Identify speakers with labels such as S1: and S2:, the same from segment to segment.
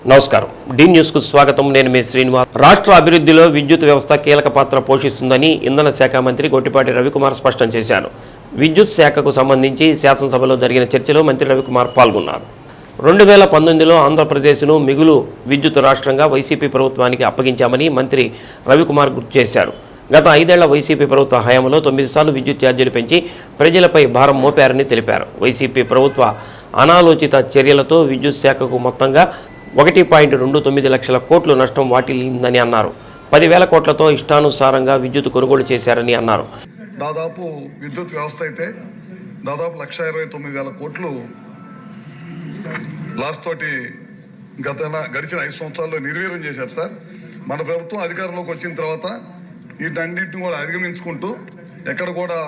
S1: నమస్కారం D news కు స్వాగతం నేను మీ శ్రీనివాస్ రాష్ట్ర అభివృద్ధిలో విద్యుత్ వ్యవస్థ కీలక పాత్ర పోషిస్తుందని ఇంధన శాఖ మంత్రి గొట్టిపాటి రవికుమార్ స్పష్టం చేశారు విద్యుత్ శాఖకు సంబంధించి శాసనసభలో జరిగిన చర్చలో మంత్రి రవికుమార్ పాల్గొన్నారు 2019లో ఆంధ్రప్రదేశ్ను మిగులు విద్యుత్ రాష్ట్రంగా వైసీపీ ప్రభుత్వానికి అప్పగించామని మంత్రి రవికుమార్ గుర్తు చేశారు గత 5 ఏళ్ల వైసీపీ ప్రభుత్వ హయాంలో 9 సార్లు విద్యుత్ ఛార్జీలు పెంచి ప్రజలపై భారం మోపారని తెలిపారు వైసీపీ ప్రభుత్వ అనాలోచిత చర్యలతో విద్యుత్ శాఖకు మొత్తంగా 1.29 లక్షల కోట్లు నష్టం వాటిల్లిందని అన్నారు 10,000 కోట్లతో ఇష్టానుసారంగా విద్యుత్ కొనుగోలు చేశారని అన్నారు
S2: దాదాపు విద్యుత్ వ్యవస్థ అయితే దాదాపు 1,29,000 కోట్లు లాస్ తోటి గడిచిన 5 సంవత్సరాల్లో నిర్వీర్యం చేశారు సార్. మన ప్రభుత్వం అధికారంలోకి వచ్చిన తర్వాత వీటన్నింటిని కూడా అధిగమించుకుంటూ ఎక్కడ కూడా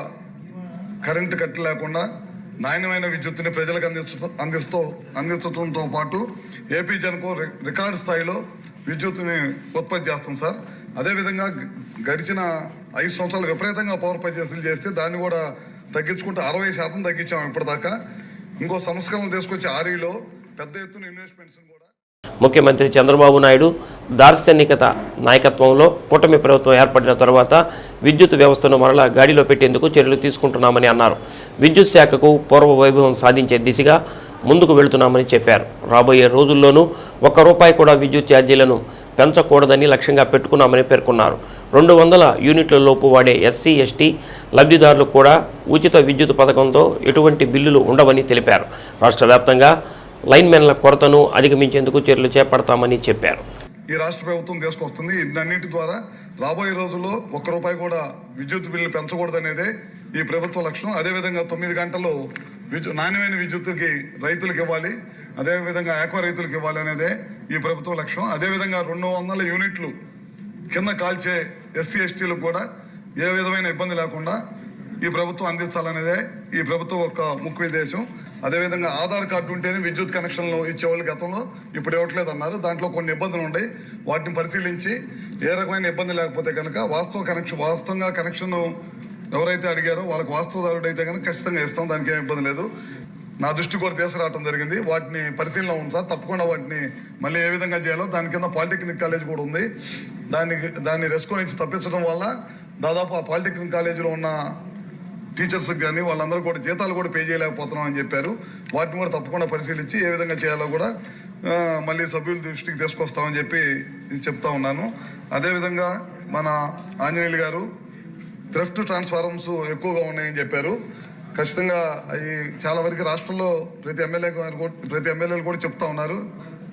S2: కరెంటు కట్టు లేకుండా నాణ్యమైన విద్యుత్తుని ప్రజలకు అందించడంతో పాటు ఏపీ జనకో రికార్డు స్థాయిలో విద్యుత్తుని ఉత్పత్తి చేస్తాం సార్. అదేవిధంగా గడిచిన 5 సంవత్సరాలు విపరీతంగా పవర్ పర్చేసులు చేస్తే దాన్ని కూడా తగ్గించుకుంటూ 60% తగ్గించాం ఇప్పటిదాకా. ఇంకో సంస్కరణలు తీసుకొచ్చి ఆర్ఈలో పెద్ద ఎత్తున ఇన్వెస్ట్మెంట్స్ కూడా
S1: ముఖ్యమంత్రి చంద్రబాబు నాయుడు దార్శనికత నాయకత్వంలో కూటమి ప్రభుత్వం ఏర్పడిన తర్వాత విద్యుత్ వ్యవస్థను మరలా గాడిలో పెట్టేందుకు చర్యలు తీసుకుంటున్నామని అన్నారు విద్యుత్ శాఖకు పూర్వ వైభవం సాధించే దిశగా ముందుకు వెళుతున్నామని చెప్పారు రాబోయే రోజుల్లోనూ ₹1 కూడా విద్యుత్ ఛార్జీలను పెంచకూడదని లక్ష్యంగా పెట్టుకున్నామని పేర్కొన్నారు 200 యూనిట్ల లోపు వాడే ఎస్సీ ఎస్టీ లబ్ధిదారులు కూడా ఉచిత విద్యుత్ పథకంతో ఎటువంటి బిల్లులు ఉండవని తెలిపారు రాష్ట్ర వ్యాప్తంగా లైన్మెన్ల కొరతను అధిగమించేందుకు చర్యలు చేపడతామని చెప్పారు.
S2: ఈ రాష్ట్ర ప్రభుత్వం తీసుకొస్తుంది. ఇన్నింటి ద్వారా రాబోయే రోజుల్లో ₹1 కూడా విద్యుత్ బిల్లు పెంచకూడదనేదే ఈ ప్రభుత్వ లక్ష్యం. అదేవిధంగా 9 గంటలు నాణ్యమైన విద్యుత్తుకి రైతులకు ఇవ్వాలి, అదేవిధంగా ఆక్వా రైతులకు ఇవ్వాలి అనేదే ఈ ప్రభుత్వ లక్ష్యం. అదేవిధంగా 200 యూనిట్లు కింద కాల్చే ఎస్సీ ఎస్టీలకు కూడా ఏ విధమైన ఇబ్బంది లేకుండా ఈ ప్రభుత్వం అందించాలనేదే ఈ ప్రభుత్వం యొక్క ముఖ్య ఉద్దేశం. అదేవిధంగా ఆధార్ కార్డు ఉంటేనే విద్యుత్ కనెక్షన్లు ఇచ్చేవాళ్ళు గతంలో, ఇప్పుడు ఇవ్వట్లేదు అన్నారు. దాంట్లో కొన్ని ఇబ్బందులు ఉన్నాయి, వాటిని పరిశీలించి ఏ రకమైన ఇబ్బంది లేకపోతే కనుక వాస్తవంగా కనెక్షన్ ఎవరైతే అడిగారో వాళ్ళకి వాస్తవదారుడు అయితే కనుక ఖచ్చితంగా ఇస్తాం, దానికి ఏం ఇబ్బంది లేదు. నా దృష్టి కూడా తీసుకురావడం జరిగింది, వాటిని పరిశీలన ఉంది సార్. తప్పకుండా వాటిని మళ్ళీ ఏ విధంగా చేయాలో దాని కింద పాలిటెక్నిక్ కాలేజ్ కూడా ఉంది, దాన్ని రెస్కో నుంచి తప్పించడం వల్ల దాదాపు ఆ పాలిటెక్నిక్ కాలేజీలో ఉన్న టీచర్స్కి కానీ వాళ్ళందరూ కూడా జీతాలు కూడా పే చేయలేకపోతున్నాం అని చెప్పారు. వాటిని కూడా తప్పకుండా పరిశీలించి ఏ విధంగా చేయాలో కూడా మళ్ళీ సభ్యుల దృష్టికి తీసుకొస్తామని చెప్పి చెప్తా ఉన్నాను. అదేవిధంగా మన ఆంజనేయులు గారు థ్రిఫ్ట్ ట్రాన్స్ఫార్మర్స్ ఎక్కువగా ఉన్నాయని చెప్పారు. ఖచ్చితంగా అవి చాలా వరకు రాష్ట్రంలో ప్రతి ఎమ్మెల్యేలు కూడా చెప్తా ఉన్నారు.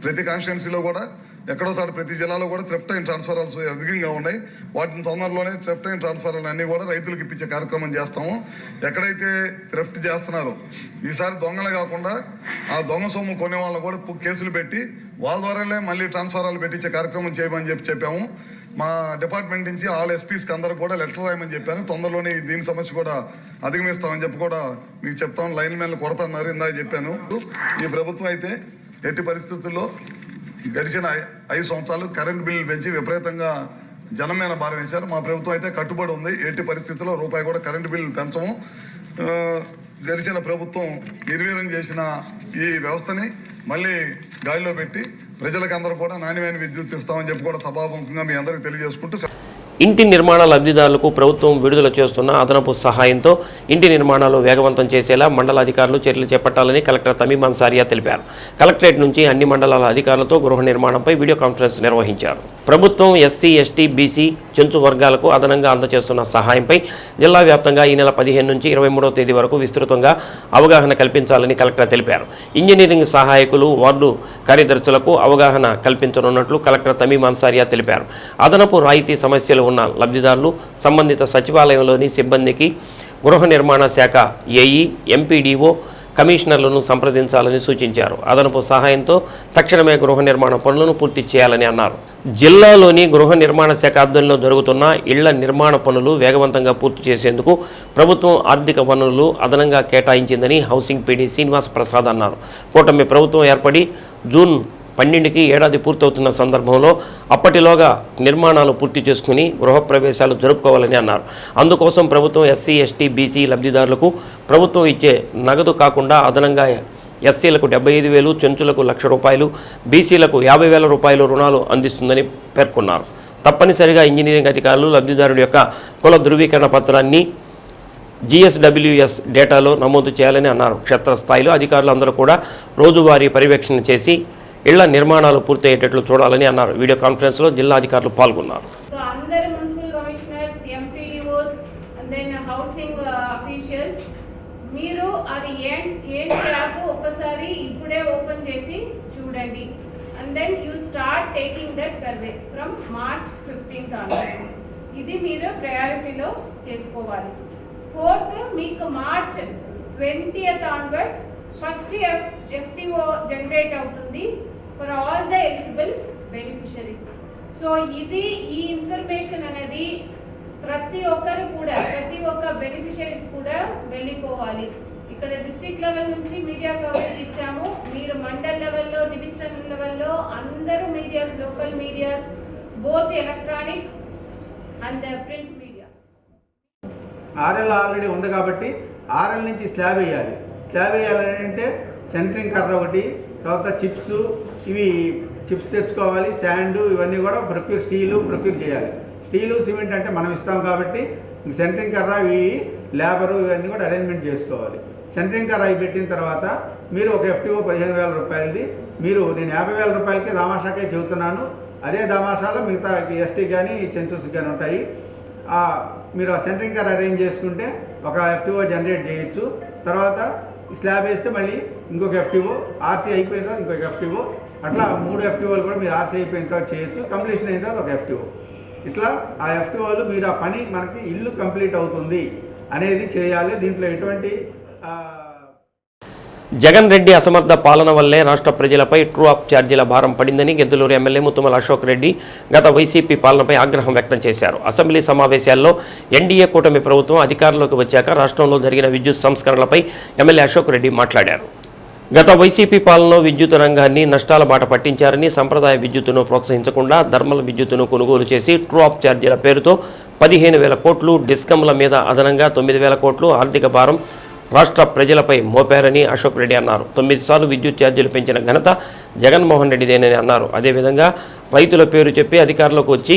S2: ప్రతి కాన్స్టిట్యున్సీలో కూడా ఎక్కడో సార్ ప్రతి జిల్లాలో కూడా థ్రిఫ్ట్ అయిన ట్రాన్స్ఫార్మర్స్ అధికంగా ఉన్నాయి. వాటిని తొందరలోనే థ్రిఫ్ట్ అయిన ట్రాన్స్ఫార్మర్లు అన్నీ కూడా రైతులకు ఇప్పించే కార్యక్రమం చేస్తాము. ఎక్కడైతే థ్రిఫ్ట్ చేస్తున్నారో ఈసారి దొంగలు కాకుండా ఆ దొంగ సొమ్ము కొనే వాళ్ళని కూడా కేసులు పెట్టి వాళ్ళ ద్వారానే మళ్ళీ ట్రాన్స్ఫార్మర్లు పెట్టించే కార్యక్రమం చేయమని చెప్పాము. మా డిపార్ట్మెంట్ నుంచి ఆల్ ఎస్పీస్కి అందరూ కూడా లెటర్ రాయమని చెప్పాను. తొందరలోనే దీని సమస్య కూడా అధిగమిస్తామని చెప్పి కూడా మీకు చెప్తాం. లైన్ మెన్లు కొడతన్నారు ఇందాక చెప్పాను. ఈ ప్రభుత్వం అయితే ఎట్టి పరిస్థితుల్లో గడిచిన 5 సంవత్సరాలు కరెంట్ బిల్లు పెంచి విపరీతంగా జనం మీద భారం వేశారు. మా ప్రభుత్వం అయితే కట్టుబడి ఉంది, ఎట్టి పరిస్థితుల్లో ₹1 కూడా కరెంటు బిల్లు పెంచము. గడిచిన ప్రభుత్వం నిర్వీర్యం చేసిన ఈ వ్యవస్థని మళ్ళీ గాలిలో పెట్టి ప్రజలకు అందరూ కూడా నాణ్యమైన విద్యుత్ ఇస్తామని చెప్పి కూడా సభాముఖంగా మీ అందరికీ తెలియజేసుకుంటూ
S1: ఇంటి నిర్మాణ లబ్ధిదారులకు ప్రభుత్వం విడుదల చేస్తున్న అదనపు సహాయంతో ఇంటి నిర్మాణాలు వేగవంతం చేసేలా మండల అధికారులు చర్యలు చేపట్టాలని కలెక్టర్ తమీమ్ అన్సారియా తెలిపారు. కలెక్టరేట్ నుంచి అన్ని మండలాల అధికారులతో గృహ నిర్మాణంపై వీడియో కాన్ఫరెన్స్ నిర్వహించారు. ప్రభుత్వం ఎస్సీ ఎస్టీ బీసీ చెంచు వర్గాలకు అదనంగా అందజేస్తున్న సహాయంపై జిల్లా వ్యాప్తంగా ఈ నెల 15 నుంచి 23వ తేదీ వరకు విస్తృతంగా అవగాహన కల్పించాలని కలెక్టర్ తెలిపారు. ఇంజనీరింగ్ సహాయకులు వార్డు కార్యదర్శులకు అవగాహన కల్పించనున్నట్లు కలెక్టర్ తమీమ్ అన్సారియా తెలిపారు. అదనపు రాయితీ సమస్యలు ఉన్న లబ్ధిదారులు సంబంధిత సచివాలయంలోని సిబ్బందికి గృహ నిర్మాణ శాఖ ఏఈ ఎంపీడీఓ కమిషనర్లను సంప్రదించాలని సూచించారు. అదనపు సహాయంతో తక్షణమే గృహ నిర్మాణ పనులను పూర్తి చేయాలని అన్నారు. జిల్లాలోని గృహ నిర్మాణ శాఖ ఆధ్వర్యంలో జరుగుతున్న ఇళ్ల నిర్మాణ పనులు వేగవంతంగా పూర్తి చేసేందుకు ప్రభుత్వం ఆర్థిక వనరులు అదనంగా కేటాయించిందని హౌసింగ్ పీడీ శ్రీనివాస్ ప్రసాద్ అన్నారు. కూటమి ప్రభుత్వం ఏర్పడి జూన్ 12కి ఏడాది పూర్తవుతున్న సందర్భంలో అప్పటిలోగా నిర్మాణాలు పూర్తి చేసుకుని గృహప్రవేశాలు జరుపుకోవాలని అన్నారు. అందుకోసం ప్రభుత్వం ఎస్సీ ఎస్టీ బీసీ లబ్ధిదారులకు ప్రభుత్వం ఇచ్చే నగదు కాకుండా అదనంగా ఎస్సీలకు 75,000, చెంచులకు ₹1,00,000, బీసీలకు ₹50,000 రుణాలు అందిస్తుందని పేర్కొన్నారు. తప్పనిసరిగా ఇంజనీరింగ్ అధికారులు లబ్ధిదారుడి యొక్క కుల ధృవీకరణ పత్రాన్ని GSWS డేటాలో నమోదు చేయాలని అన్నారు. క్షేత్రస్థాయిలో అధికారులు అందరూ కూడా రోజువారీ పర్యవేక్షణ చేసి ఇళ్ల నిర్మాణాలు పూర్తయ్యేటట్లు చూడాలని అన్నారు. వీడియో కాన్ఫరెన్స్లో జిల్లా అధికారులు పాల్గొన్నారు.
S3: సో అందరు municipal commissioners, MPDOs and then housing officials మీరు అది ఏంటి యాప్ ఒక్కసారి ఇప్పుడే ఓపెన్ చేసి చూడండి. And then you start taking that survey from March 15th onwards. ఇది మీరు ప్రయారిటీలో చేసుకోవాలి. 4th మీకు March 20th onwards first FTO generate అవుతుంది for all the eligible beneficiaries. So ఇది ఈ ఇన్ఫర్మేషన్ అనేది ప్రతి ఒక్క బెనిఫిషరీస్ కూడా వెళ్ళిపోవాలి. ఇక్కడ డిస్ట్రిక్ట్ లెవెల్ నుంచి మీడియా కవరేజ్ ఇచ్చాము. మీరు మండల్ లెవెల్లో, డివిజనల్ లెవెల్లో అందరూ medias, local medias, both electronic and print media.
S4: RL already ఉంది కాబట్టి RL నుంచి స్లాబ్ వేయాలి. స్లాబ్ వేయాలని అంటే సెంటరింగ్ కర్ర ఒకటి, తర్వాత ఇవి చిప్స్ తెచ్చుకోవాలి, శాండ్ ఇవన్నీ కూడా ప్రొక్యూర్ చేయాలి. స్టీలు, సిమెంట్ అంటే మనం ఇస్తాం కాబట్టి సెంటరింగ్ కర్ర, ఇవి లేబరు ఇవన్నీ కూడా అరేంజ్మెంట్ చేసుకోవాలి. సెంటరింగ్ కర్ర అవి పెట్టిన తర్వాత మీరు ఒక FTO ₹15,000, నేను ₹50,000కే దామాషాకే చెబుతున్నాను. అదే దామాషాలో మిగతా ST కానీ చెంచూస్ కానీ ఉంటాయి. మీరు ఆ సెంటరింగ్ కర్ర అరేంజ్ చేసుకుంటే ఒక FTO జనరేట్ చేయొచ్చు. తర్వాత స్లాబ్ వేస్తే మళ్ళీ ఇంకొక FTO, RC అయిపోయిన తర్వాత ఇంకొక FTO, అట్లా 3 FTOలు కూడా మీరు RC అయిపోయిన తర్వాత చేయొచ్చు. కంప్లీషన్ అయిన తర్వాత ఒక FTO. ఇట్లా ఆ FTOలు మీరు ఆ పని మనకి ఇల్లు కంప్లీట్ అవుతుంది అనేది చేయాలి. దీంట్లో ఎటువంటి
S1: జగన్ రెడ్డి అసమర్థ పాలన వల్లే రాష్ట్ర ప్రజలపై ట్రూ అప్ ఛార్జీల భారం పడిందని గెద్దలూరు ఎమ్మెల్యే ముత్తుమల అశోక్ రెడ్డి గత వైసీపీ పాలనపై ఆగ్రహం వ్యక్తం చేశారు. అసెంబ్లీ సమావేశాల్లో ఎన్డీఏ కూటమి ప్రభుత్వం అధికారంలోకి వచ్చాక రాష్ట్రంలో జరిగిన విద్యుత్ సంస్కరణలపై ఎమ్మెల్యే అశోక్ రెడ్డి మాట్లాడారు. గత వైసీపీ పాలనలో విద్యుత్ రంగాన్ని నష్టాల బాట పట్టించారని, సంప్రదాయ విద్యుత్తును ప్రోత్సహించకుండా థర్మల్ విద్యుత్తును కొనుగోలు చేసి ట్రూ అప్ ఛార్జీల పేరుతో 15,000 కోట్లు, డిస్కంల మీద అదనంగా 9,000 కోట్లు ఆర్థిక భారం రాష్ట్ర ప్రజలపై మోపారని అశోక్ రెడ్డి అన్నారు. 9 సార్లు విద్యుత్ ఛార్జీలు పెంచిన ఘనత జగన్మోహన్ రెడ్డిదేనని అన్నారు. అదేవిధంగా రైతుల పేరు చెప్పి అధికారంలోకి వచ్చి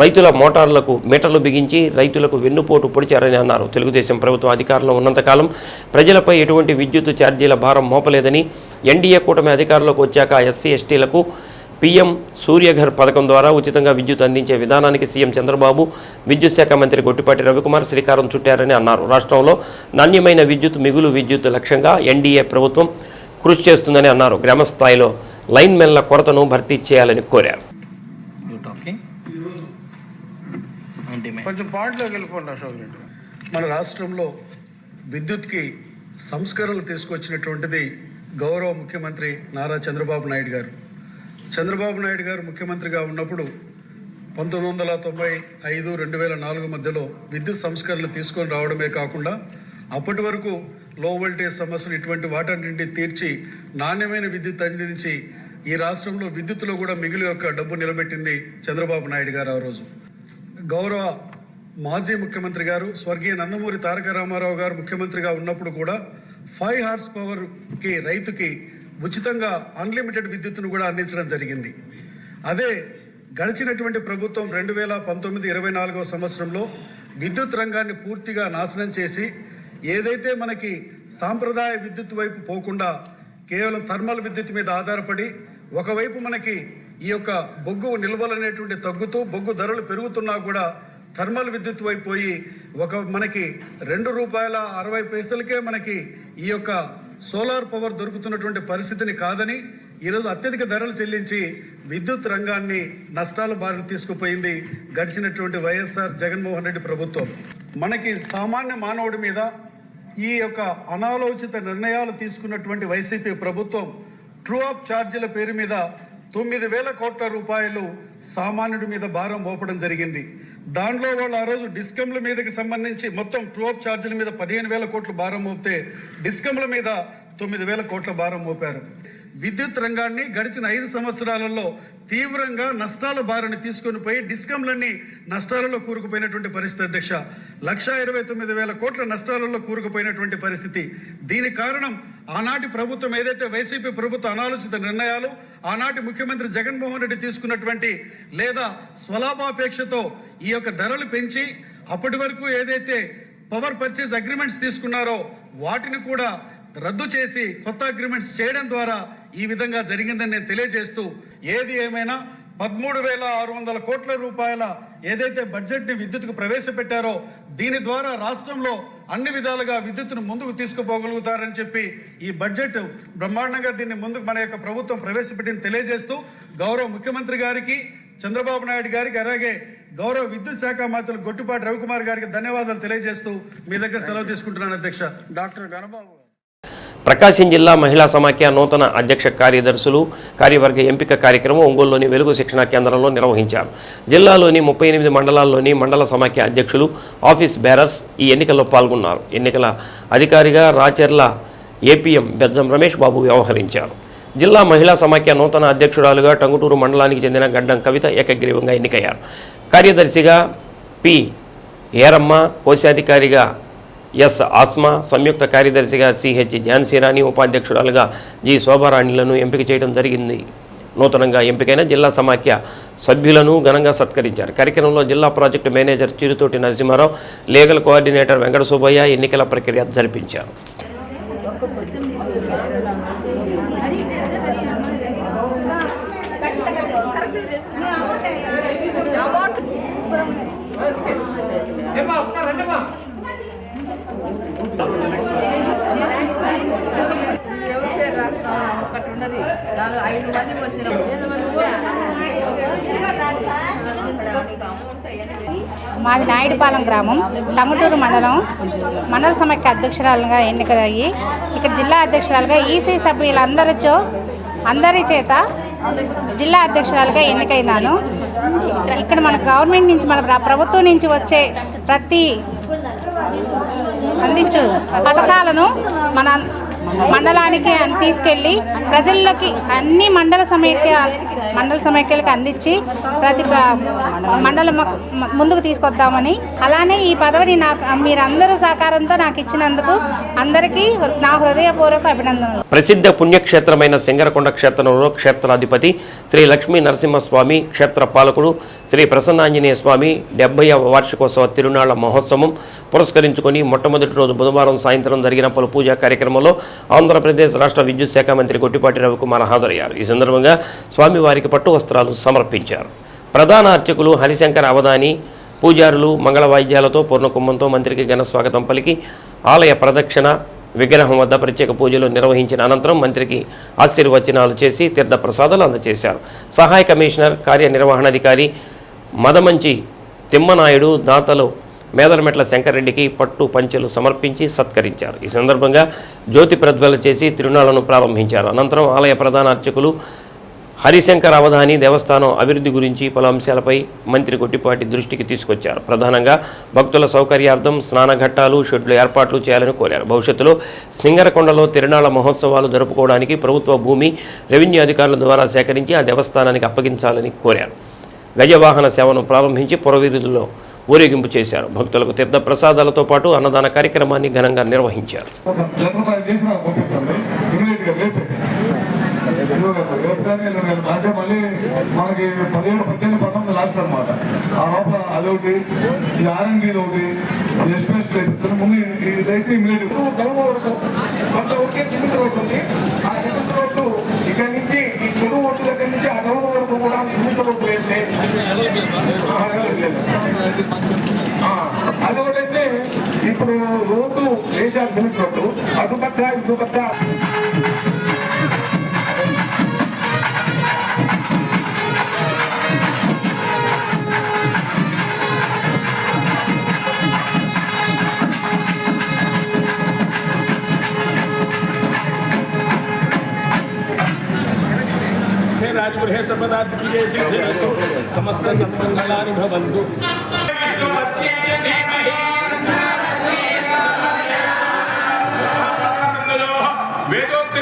S1: రైతుల మోటార్లకు మీటర్లు బిగించి రైతులకు వెన్నుపోటు పొడిచారని అన్నారు. తెలుగుదేశం ప్రభుత్వం అధికారంలో ఉన్నంతకాలం ప్రజలపై ఎటువంటి విద్యుత్ ఛార్జీల భారం మోపలేదని, ఎన్డీఏ కూటమి అధికారంలోకి వచ్చాక SC, STలకు PM సూర్యఘర్ పథకం ద్వారా ఉచితంగా విద్యుత్ అందించే విధానానికి సీఎం చంద్రబాబు, విద్యుత్ శాఖ మంత్రి గొట్టిపాటి రవికుమార్ శ్రీకారం చుట్టారని అన్నారు. రాష్ట్రంలో నాణ్యమైన మిగులు విద్యుత్ లక్ష్యంగా ఎన్డీఏ ప్రభుత్వం కృషి చేస్తుందని అన్నారు. గ్రామ స్థాయిలో లైన్మెన్ల కొరతను భర్తీ చేయాలని కోరారు.
S5: మన రాష్ట్రంలో విద్యుత్కి సంస్కరణలు తీసుకొచ్చినటువంటిది గౌరవ ముఖ్యమంత్రి నారా చంద్రబాబు నాయుడు గారు. చంద్రబాబు నాయుడు గారు ముఖ్యమంత్రిగా ఉన్నప్పుడు 1995, 2004 మధ్యలో విద్యుత్ సంస్కరణలు తీసుకొని రావడమే కాకుండా అప్పటి వరకు లో వోల్టేజ్ సమస్యలు ఇటువంటి వాటన్నింటినీ తీర్చి నాణ్యమైన విద్యుత్ అందించి ఈ రాష్ట్రంలో విద్యుత్తులో కూడా మిగులు యొక్క డబ్బు నిలబెట్టింది చంద్రబాబు నాయుడు గారు. ఆ రోజు గౌరవ మాజీ ముఖ్యమంత్రి గారు స్వర్గీయ నందమూరి తారక రామారావు గారు ముఖ్యమంత్రిగా ఉన్నప్పుడు కూడా 5 హార్స్ పవర్కి రైతుకి ఉచితంగా అన్లిమిటెడ్ విద్యుత్తును కూడా అందించడం జరిగింది. అదే గడిచినటువంటి ప్రభుత్వం 2019-24 సంవత్సరంలో విద్యుత్ రంగాన్ని పూర్తిగా నాశనం చేసి ఏదైతే మనకి సాంప్రదాయ విద్యుత్ వైపు పోకుండా కేవలం థర్మల్ విద్యుత్ మీద ఆధారపడి ఒకవైపు మనకి ఈ యొక్క బొగ్గు నిల్వలు అనేటువంటి తగ్గుతూ బొగ్గు ధరలు పెరుగుతున్నా కూడా థర్మల్ విద్యుత్ వైపు పోయి మనకి ₹2.60 మనకి ఈ యొక్క సోలార్ పవర్ దొరుకుతున్నటువంటి పరిస్థితిని కాదని ఈరోజు అత్యధిక ధరలు చెల్లించి విద్యుత్ రంగాన్ని నష్టాల బారిన తీసుకుపోయింది గడిచినటువంటి వైఎస్ఆర్ జగన్మోహన్ రెడ్డి ప్రభుత్వం. మనకి సామాన్య మానవుడి మీద ఈ యొక్క అనాలోచిత నిర్ణయాలు తీసుకున్నటువంటి వైసీపీ ప్రభుత్వం ట్రూ అప్ ఛార్జీల పేరు మీద 9,000 కోట్ల రూపాయలు సామాన్యుడి మీద భారం మోపడం జరిగింది. దాంట్లో వాళ్ళు ఆ రోజు డిస్కంల మీదకి సంబంధించి మొత్తం ట్రూ అప్ ఛార్జీల మీద 15,000 కోట్లు భారం మోపితే డిస్కంల మీద 9,000 కోట్ల భారం మోపారు. విద్యుత్ రంగాన్ని గడిచిన 5 సంవత్సరాలలో తీవ్రంగా నష్టాల బారిన తీసుకొని పోయి డిస్కంలన్నీ నష్టాలలో కూరుకుపోయినటువంటి పరిస్థితి అధ్యక్ష. 1,29,000 కోట్ల నష్టాలలో కూరుకుపోయినటువంటి పరిస్థితి. దీని కారణం ఆనాటి ప్రభుత్వం ఏదైతే వైసీపీ ప్రభుత్వ అనాలోచిత నిర్ణయాలు, ఆనాటి ముఖ్యమంత్రి జగన్మోహన్ రెడ్డి తీసుకున్నటువంటి లేదా స్వలాభాపేక్షతో ఈ యొక్క ధరలు పెంచి అప్పటి వరకు ఏదైతే పవర్ పర్చేజ్ అగ్రిమెంట్స్ తీసుకున్నారో వాటిని కూడా రద్దు చేసి కొత్త అగ్రిమెంట్స్ చేయడం ద్వారా ఈ విధంగా జరిగిందని నేను తెలియజేస్తూ, ఏది ఏమైనా 13,600 కోట్ల రూపాయల ఏదైతే బడ్జెట్ని విద్యుత్కు ప్రవేశపెట్టారో దీని ద్వారా రాష్ట్రంలో అన్ని విధాలుగా విద్యుత్తును ముందుకు తీసుకుపోగలుగుతారని చెప్పి ఈ బడ్జెట్ బ్రహ్మాండంగా దీన్ని ముందుకు మన యొక్క ప్రభుత్వం ప్రవేశపెట్టింది తెలియజేస్తూ, గౌరవ ముఖ్యమంత్రి గారికి, చంద్రబాబు నాయుడు గారికి, అలాగే గౌరవ విద్యుత్ శాఖ మంత్రులు గొట్టిపాటి రవికుమార్ గారికి ధన్యవాదాలు తెలియజేస్తూ మీ దగ్గర సెలవు తీసుకుంటున్నాను అధ్యక్ష. డాక్టర్ గణబాబు.
S1: ప్రకాశం జిల్లా మహిళా సమాఖ్య నూతన అధ్యక్ష కార్యదర్శులు కార్యవర్గ ఎంపిక కార్యక్రమం ఒంగోలులోని వెలుగు శిక్షణా కేంద్రంలో నిర్వహించారు. జిల్లాలోని 38 మండలాల్లోని మండల సమాఖ్య అధ్యక్షులు, ఆఫీస్ బేరర్స్ ఈ ఎన్నికల్లో పాల్గొన్నారు. ఎన్నికల అధికారిగా రాచర్ల ఏపీఎం బెజ్జం రమేష్ బాబు వ్యవహరించారు. జిల్లా మహిళా సమాఖ్య నూతన అధ్యక్షురాలుగా టంగుటూరు మండలానికి చెందిన గడ్డం కవిత ఏకగ్రీవంగా ఎన్నికయ్యారు. కార్యదర్శిగా పి ఏరమ్మ, కోశాధికారిగా ఎస్ ఆస్మా, సంయుక్త కార్యదర్శిగా సిహెచ్ ఝాన్సీరాణి, ఉపాధ్యక్షురాలుగా జి శోభారాణిలను ఎంపిక చేయడం జరిగింది. నూతనంగా ఎంపికైన జిల్లా సమాఖ్య సభ్యులను ఘనంగా సత్కరించారు. కార్యక్రమంలో జిల్లా project manager Chirutoti Narasimharao, legal coordinator Venkata Subbaiah ఎన్నికల ప్రక్రియ జరిపించారు.
S6: మాది నాయుడుపాలెం గ్రామం, టంగుటూరు మండల సమాఖ్య అధ్యక్షురాలుగా ఎన్నికయ్యి ఇక్కడ జిల్లా అధ్యక్షురాలుగా ఈసీ అందరి చేత జిల్లా అధ్యక్షురాలుగా ఎన్నికైనాను. ఇక్కడ మన గవర్నమెంట్ నుంచి, మన ప్రభుత్వం నుంచి వచ్చే ప్రతి అందించు పథకాలను మన మండలానికి తీసుకెళ్ళి ప్రజల్లోకి అన్ని మండల సమైక్యలకు అందించి ప్రతి మండలం ముందుకు తీసుకొద్దామని, అలానే ఈ పదవిని మీరందరూ సహకారంతో నాకు ఇచ్చినందుకు అందరికీ నా హృదయపూర్వక అభినందనలు.
S1: ప్రసిద్ధ పుణ్యక్షేత్రమైన సింగరకొండ క్షేత్రంలో క్షేత్రాధిపతి శ్రీ లక్ష్మీ నరసింహస్వామి, క్షేత్ర పాలకుడు శ్రీ ప్రసన్నాంజనేయ స్వామి 70వ వార్షికోత్సవ తిరునాళ్ల మహోత్సవం పురస్కరించుకొని మొట్టమొదటి రోజు బుధవారం సాయంత్రం జరిగిన పలు పూజా కార్యక్రమంలో ఆంధ్రప్రదేశ్ రాష్ట్ర విద్యుత్ శాఖ మంత్రి గొట్టిపాటి రవికుమార్ హాజరయ్యారు. ఈ సందర్భంగా స్వామివారికి పట్టు వస్త్రాలు సమర్పించారు. ప్రధాన అర్చకులు హరిశంకర్ అవధాని, పూజారులు మంగళ వాయిద్యాలతో పూర్ణకుంభంతో మంత్రికి ఘన స్వాగతం పలికి ఆలయ ప్రదక్షిణ, విగ్రహం వద్ద ప్రత్యేక పూజలు నిర్వహించిన అనంతరం మంత్రికి ఆశీర్వచనాలు చేసి తీర్థ ప్రసాదాలు అందజేశారు. సహాయ కమిషనర్ కార్యనిర్వహణాధికారి మదమంచి తిమ్మనాయుడు దాతలు మేదరమెట్ల శంకర్రెడ్డికి పట్టు పంచెలు సమర్పించి సత్కరించారు. ఈ సందర్భంగా జ్యోతి ప్రజ్వల చేసి తిరునాళ్లను ప్రారంభించారు. అనంతరం ఆలయ ప్రధాన అర్చకులు హరిశంకర్ అవధాని దేవస్థానం అభివృద్ధి గురించి పలు అంశాలపై మంత్రి గొట్టిపాటి దృష్టికి తీసుకొచ్చారు. ప్రధానంగా భక్తుల సౌకర్యార్థం స్నానఘట్టాలు, షెడ్లు ఏర్పాట్లు చేయాలని కోరారు. భవిష్యత్తులో సింగరకొండలో తిరునాళ్ల మహోత్సవాలు జరుపుకోవడానికి ప్రభుత్వ భూమి రెవెన్యూ అధికారుల ద్వారా సేకరించి ఆ దేవస్థానానికి అప్పగించాలని కోరారు. గజవాహన సేవను ప్రారంభించి పురవీధుల్లో ఊరేగింపు చేశారు. భక్తులకు తీర్థ ప్రసాదాలతో పాటు అన్నదాన కార్యక్రమాన్ని ఘనంగా నిర్వహించారు.
S2: అంటే మళ్ళీ మనకి 17, 18, 19 లాస్ట్ అనమాట. ఆ లోపల అదొకటి, ఈ ఆర్ఎండ్బి ఒకటి, ఎస్పీఎస్ ముందు ఇదైతే ఇమీడియట్
S7: ఒకే సిమెంట్ రోడ్డు ఉంది. ఆ సిమెంట్ రోడ్డు ఇక్కడ నుంచి ఈ చెరువు ఒడ్డు దగ్గర నుంచి ఆ రోడ్డు వరకు కూడా సిమెంట్ రోడ్డు వేస్తే అది ఒకటైతే ఇప్పుడు రోడ్డు వేసారు సిమెంట్ రోడ్డు, అటుపక్క ఇటుపక్క.
S8: राजगृहे सर्वदा सिद्धिरस्तु समस्त सन्मंगलानि भवन्तु। वेदोक्त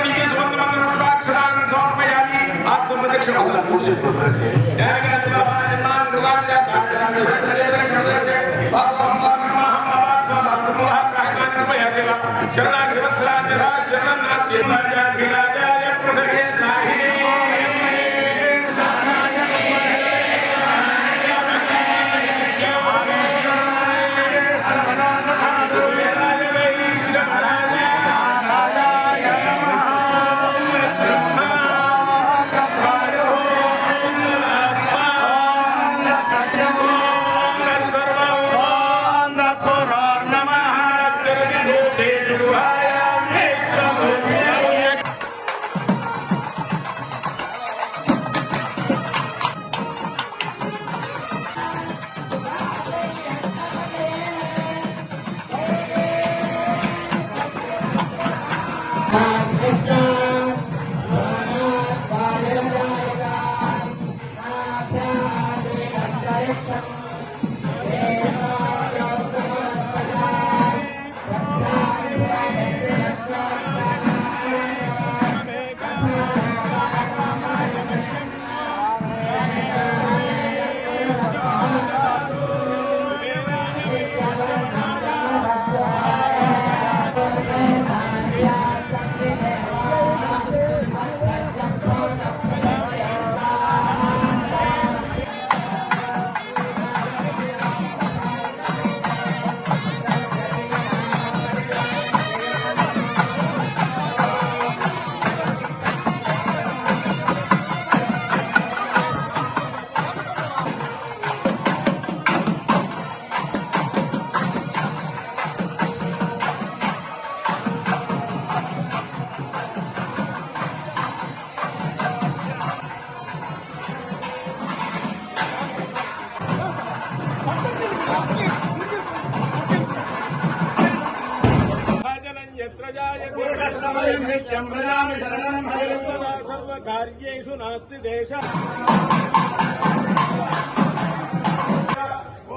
S8: सर्वकार्येषु नास्ति देश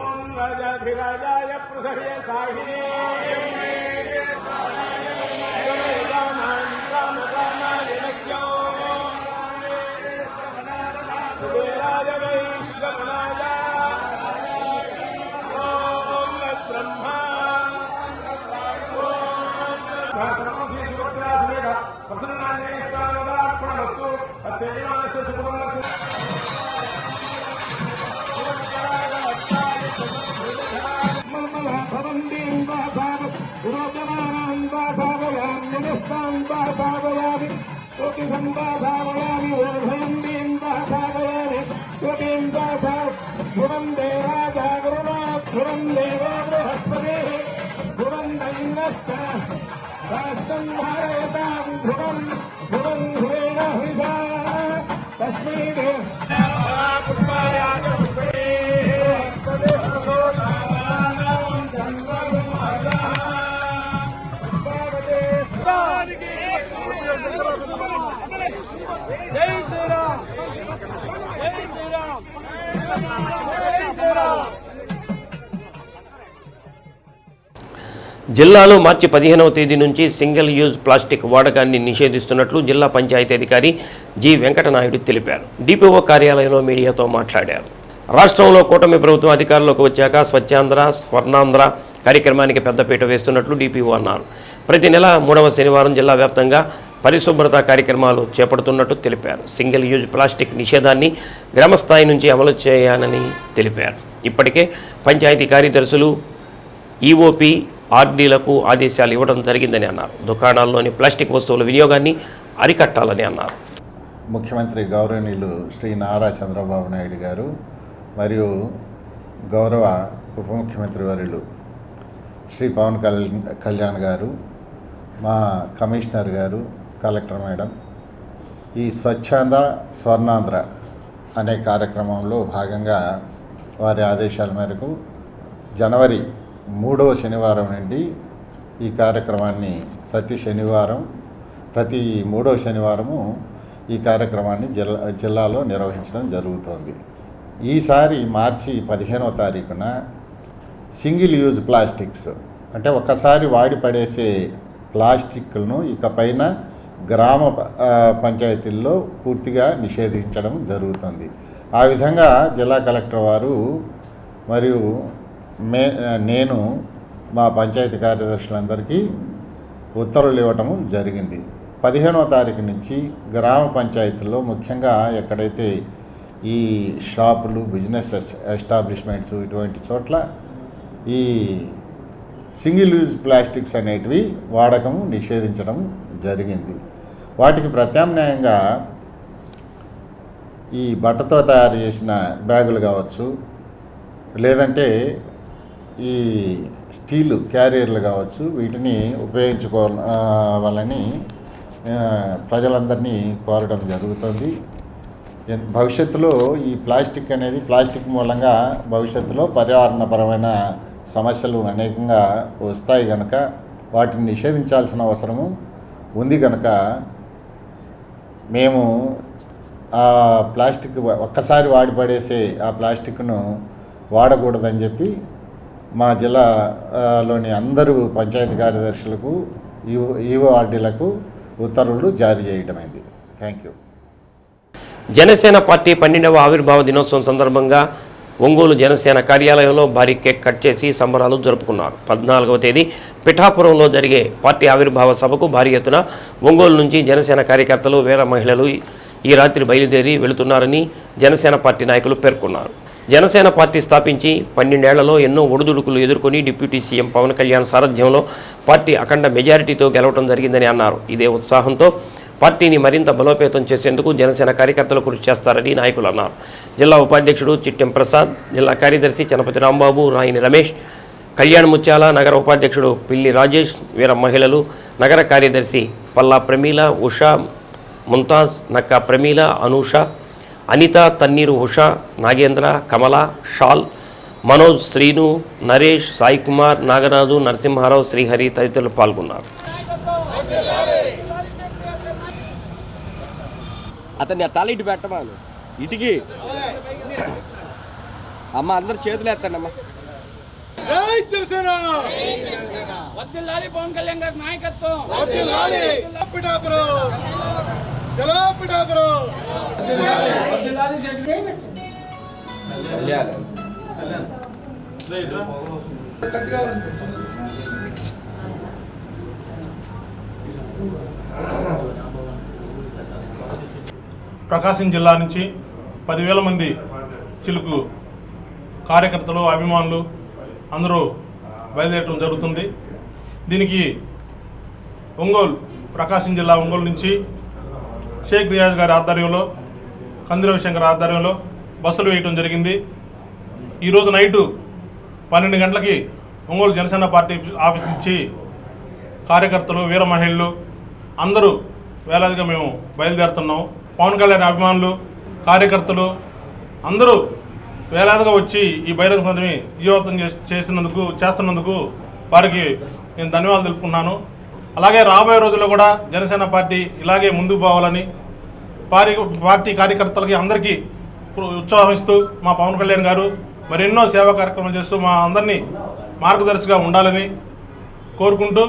S8: ओम राजाधिराजाय प्रसह्ये साहिने
S1: జిల్లాలో మార్చి 15వ తేదీ నుంచి సింగిల్ యూజ్ ప్లాస్టిక్ వాడకాన్ని నిషేధిస్తున్నట్లు జిల్లా పంచాయతీ అధికారి జి వెంకటనాయుడు తెలిపారు. డిపిఓ కార్యాలయంలో మీడియాతో మాట్లాడారు. రాష్ట్రంలో కూటమి ప్రభుత్వం అధికారంలోకి వచ్చాక స్వచ్ఛాంధ్ర స్వర్ణాంధ్ర కార్యక్రమానికి పెద్దపీట వేస్తున్నట్లు డిపిఓ అన్నారు. ప్రతి నెల 3వ శనివారం జిల్లా వ్యాప్తంగా పరిశుభ్రత కార్యక్రమాలు చేపడుతున్నట్టు తెలిపారు. సింగిల్ యూజ్ ప్లాస్టిక్ నిషేధాన్ని గ్రామస్థాయి నుంచి అమలు చేయాలని తెలిపారు. ఇప్పటికే పంచాయతీ కార్యదర్శులు ఈఓపి ఆర్డీలకు ఆదేశాలు ఇవ్వడం జరిగిందని అన్నారు. దుకాణాల్లోని ప్లాస్టిక్ వస్తువుల వినియోగాన్ని అరికట్టాలని అన్నారు.
S9: ముఖ్యమంత్రి గౌరవనీయులు శ్రీ నారా చంద్రబాబు నాయుడు గారు మరియు గౌరవ ఉప ముఖ్యమంత్రి వర్యులు శ్రీ పవన్ కళ్యాణ్ గారు, మా కమిషనర్ గారు, కలెక్టర్ మేడం ఈ స్వచ్ఛాంధ్ర స్వర్ణాంధ్ర అనే కార్యక్రమంలో భాగంగా వారి ఆదేశాల మేరకు జనవరి 3వ శనివారం నుండి ఈ కార్యక్రమాన్ని ప్రతి 3వ శనివారము ఈ కార్యక్రమాన్ని జిల్లాలో నిర్వహించడం జరుగుతోంది. ఈసారి మార్చి 15వ తారీఖున సింగిల్ యూజ్ ప్లాస్టిక్స్ అంటే ఒకసారి వాడి పడేసే ప్లాస్టిక్లను ఇకపైన గ్రామ పంచాయతీల్లో పూర్తిగా నిషేధించడం జరుగుతుంది. ఆ విధంగా జిల్లా కలెక్టర్ వారు మరియు నేను మా పంచాయతీ కార్యదర్శులందరికీ ఉత్తర్వులు ఇవ్వటము జరిగింది. 15వ తారీఖు నుంచి గ్రామ పంచాయతీల్లో ముఖ్యంగా ఎక్కడైతే ఈ షాపులు, బిజినెస్ ఎస్టాబ్లిష్మెంట్స్ ఇటువంటి చోట్ల ఈ సింగిల్ యూజ్ ప్లాస్టిక్స్ అనేటివి వాడకము నిషేధించడం జరిగింది. వాటికి ప్రత్యామ్నాయంగా ఈ బట్టతో తయారు చేసిన బ్యాగులు కావచ్చు, లేదంటే ఈ స్టీలు క్యారియర్లు కావచ్చు, వీటిని ఉపయోగించుకోవాలని ప్రజలందరినీ కోరడం జరుగుతుంది. భవిష్యత్తులో ఈ ప్లాస్టిక్ మూలంగా భవిష్యత్తులో పర్యావరణపరమైన సమస్యలు అనేకంగా వస్తాయి కనుక వాటిని నిషేధించాల్సిన అవసరము ఉంది కనుక మేము ఆ ప్లాస్టిక్ ఒక్కసారి వాడిపడేసే ఆ ప్లాస్టిక్ను వాడకూడదని చెప్పి మా జిల్లాలోని అందరూ పంచాయతీ కార్యదర్శులకు, ఈఓఆర్డీలకు ఉత్తర్వులు జారీ చేయడమైంది. Thank you.
S1: జనసేన పార్టీ 12వ ఆవిర్భావ దినోత్సవం సందర్భంగా ఒంగోలు జనసేన కార్యాలయంలో భారీ కేక్ కట్ చేసి సంబరాలు జరుపుకున్నారు. 14వ తేదీ పిఠాపురంలో జరిగే పార్టీ ఆవిర్భావ సభకు భారీ ఎత్తున ఒంగోలు నుంచి జనసేన కార్యకర్తలు, వేల మహిళలు ఈ రాత్రి బయలుదేరి వెళుతున్నారని జనసేన పార్టీ నాయకులు పేర్కొన్నారు. జనసేన పార్టీ స్థాపించి 12 ఏళ్లలో ఎన్నో ఒడిదుడుకులు ఎదుర్కొని డిప్యూటీ సీఎం పవన్ కళ్యాణ్ సారథ్యంలో పార్టీ అఖండ మెజారిటీతో గెలవడం జరిగిందని అన్నారు. ఇదే ఉత్సాహంతో పార్టీని మరింత బలోపేతం చేసేందుకు జనసేన కార్యకర్తలు కృషి చేస్తారని నాయకులు అన్నారు. జిల్లా ఉపాధ్యక్షుడు చిట్టెం ప్రసాద్, జిల్లా కార్యదర్శి చనపతి రాంబాబు, రాయిని రమేష్, కళ్యాణ్ ముత్యాల, నగర ఉపాధ్యక్షుడు పిల్లి రాజేష్, వీర మహిళలు, నగర కార్యదర్శి పల్లా ప్రమీల, ఉషా, ముంతాజ్, నక్కా ప్రమీల, అనూష, అనిత, తన్నీరు, ఉషా, నాగేంద్ర, కమల, షాల్, మనోజ్, శ్రీను, నరేష్, సాయి కుమార్, నాగరాజు, నరసింహారావు, శ్రీహరి తదితరులు పాల్గొన్నారు.
S10: అతన్ని ఆ తల ఇటు పెట్టమాను, ఇటుకి అమ్మ అందరు చేతులు ఎత్తండి అమ్మ.
S8: పవన్ కళ్యాణ్ గారి నాయకత్వం.
S11: ప్రకాశం జిల్లా నుంచి 10,000 మంది చిలుకు కార్యకర్తలు, అభిమానులు అందరూ బయలుదేరడం జరుగుతుంది. దీనికి ప్రకాశం జిల్లా ఒంగోలు నుంచి షేక్ రియాజ్ గారి ఆధ్వర్యంలో, కంది రవిశంకర్ ఆధ్వర్యంలో బస్సులు వేయటం జరిగింది. ఈరోజు నైటు 12 గంటలకి ఒంగోలు జనసేన పార్టీ ఆఫీస్ నుంచి కార్యకర్తలు, వీర మహిళలు అందరూ వేలాదిగా మేము బయలుదేరుతున్నాం. పవన్ కళ్యాణ్ అభిమానులు, కార్యకర్తలు అందరూ వేలాదిగా వచ్చి ఈ బహిరంగ సభని విజయవంతం చేస్తున్నందుకు వారికి నేను ధన్యవాదాలు తెలుపుకున్నాను. అలాగే రాబోయే రోజుల్లో కూడా జనసేన పార్టీ ఇలాగే ముందుకు పోవాలని పార్టీ కార్యకర్తలకి అందరికీ ఉత్సాహిస్తూ మా పవన్ కళ్యాణ్ గారు మరెన్నో సేవా కార్యక్రమాలు చేస్తూ మా అందరినీ మార్గదర్శిగా ఉండాలని కోరుకుంటూ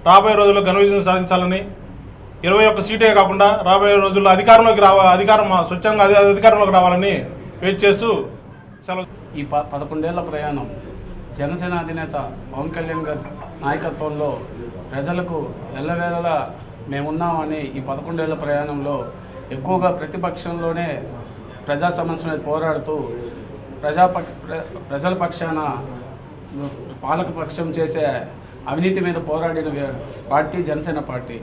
S11: రాబోయే రోజుల్లో ఘన విజయం సాధించాలని, 21 సీటే కాకుండా రాబోయే రోజుల్లో స్వచ్ఛంగా అధికారంలోకి రావాలని వెయిట్ చేస్తూ సెలవు.
S12: ఈ 11 ఏళ్ల ప్రయాణం జనసేన అధినేత పవన్ కళ్యాణ్ గారి నాయకత్వంలో ప్రజలకు ఎల్లవేళలా మేమున్నామని ఈ 11 ఏళ్ల ప్రయాణంలో ఎక్కువగా ప్రతిపక్షంలోనే ప్రజా సమస్య మీద పోరాడుతూ ప్రజల పక్షాన పాలకపక్షం చేసే అవినీతి మీద పోరాడిన పార్టీ జనసేన పార్టీ.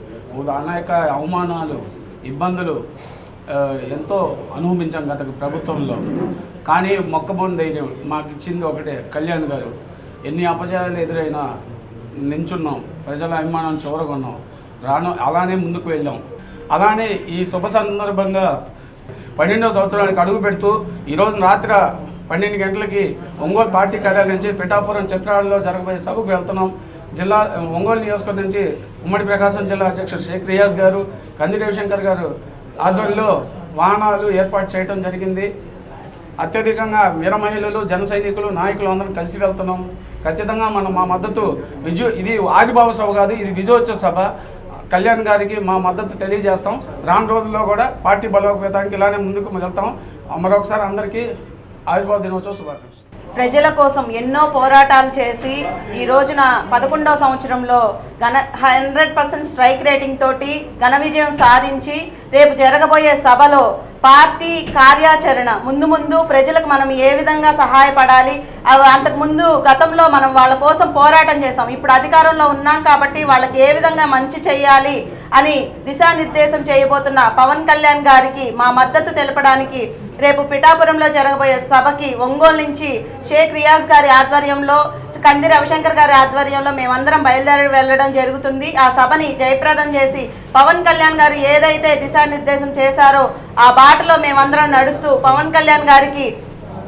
S12: అనేక అవమానాలు, ఇబ్బందులు ఎంతో అనుభవించాం గత ప్రభుత్వంలో. కానీ మొక్కబోని ధైర్యం మాకు ఇచ్చింది ఒకటే, కళ్యాణ్ గారు. ఎన్ని అపజయాలు ఎదురైనా నించున్నాం, ప్రజల అభిమానం చూరగొన్నాం, అలానే ముందుకు వెళ్ళాం. అలానే ఈ శుభ సందర్భంగా 12వ సంవత్సరానికి అడుగు పెడుతూ ఈరోజు రాత్రి 12 గంటలకి ఒంగోలు పార్టీ కార్యాలయం నుంచి పిఠాపురం చిత్రాలలో జరగబోయే సభకు వెళ్తున్నాం. ఒంగోలు నియోజకవర్గం నుంచి ఉమ్మడి ప్రకాశం జిల్లా అధ్యక్షుడు షేక్ రియాజ్ గారు, కంది రవిశంకర్ గారు ఆధ్వర్యంలో వాహనాలు ఏర్పాటు చేయడం జరిగింది. అత్యధికంగా వీర మహిళలు, జన సైనికులు, నాయకులు అందరం కలిసి వెళ్తున్నాం. ఖచ్చితంగా మా మద్దతు ఇది ఆవిర్భావ సభ కాదు, ఇది విజయోత్సవ సభ. కళ్యాణ్ గారికి మా మద్దతు తెలియజేస్తాం. రాను రోజుల్లో కూడా పార్టీ బలోపేతానికి ఇలానే ముందుకు వెళ్తాం. మరొకసారి అందరికీ ఆవిర్భావ దినోత్సవ శుభాకాంక్షలు.
S13: ప్రజల కోసం ఎన్నో పోరాటాలు చేసి ఈ రోజున 11వ సంవత్సరంలో 100% స్ట్రైక్ రేటింగ్ తోటి ఘన విజయం సాధించి రేపు జరగబోయే సభలో పార్టీ కార్యాచరణ ముందు ప్రజలకు మనం ఏ విధంగా సహాయపడాలి, అంతకుముందు గతంలో మనం వాళ్ళ కోసం పోరాటం చేసాం, ఇప్పుడు అధికారంలో ఉన్నాం కాబట్టి వాళ్ళకి ఏ విధంగా మంచి చేయాలి అని దిశానిర్దేశం చేయబోతున్న పవన్ కళ్యాణ్ గారికి మా మద్దతు తెలపడానికి రేపు పిఠాపురంలో జరగబోయే సభకి ఒంగోలు నుంచి షేక్ రియాజ్ గారి ఆధ్వర్యంలో, కంది రవిశంకర్ గారి ఆధ్వర్యంలో మేమందరం బయలుదేరి వెళ్ళడం జరుగుతుంది. ఆ సభని జయప్రదం చేసి పవన్ కళ్యాణ్ గారు ఏదైతే దిశానిర్దేశం చేశారో ఆ బాటలో మేమందరం నడుస్తూ పవన్ కళ్యాణ్ గారికి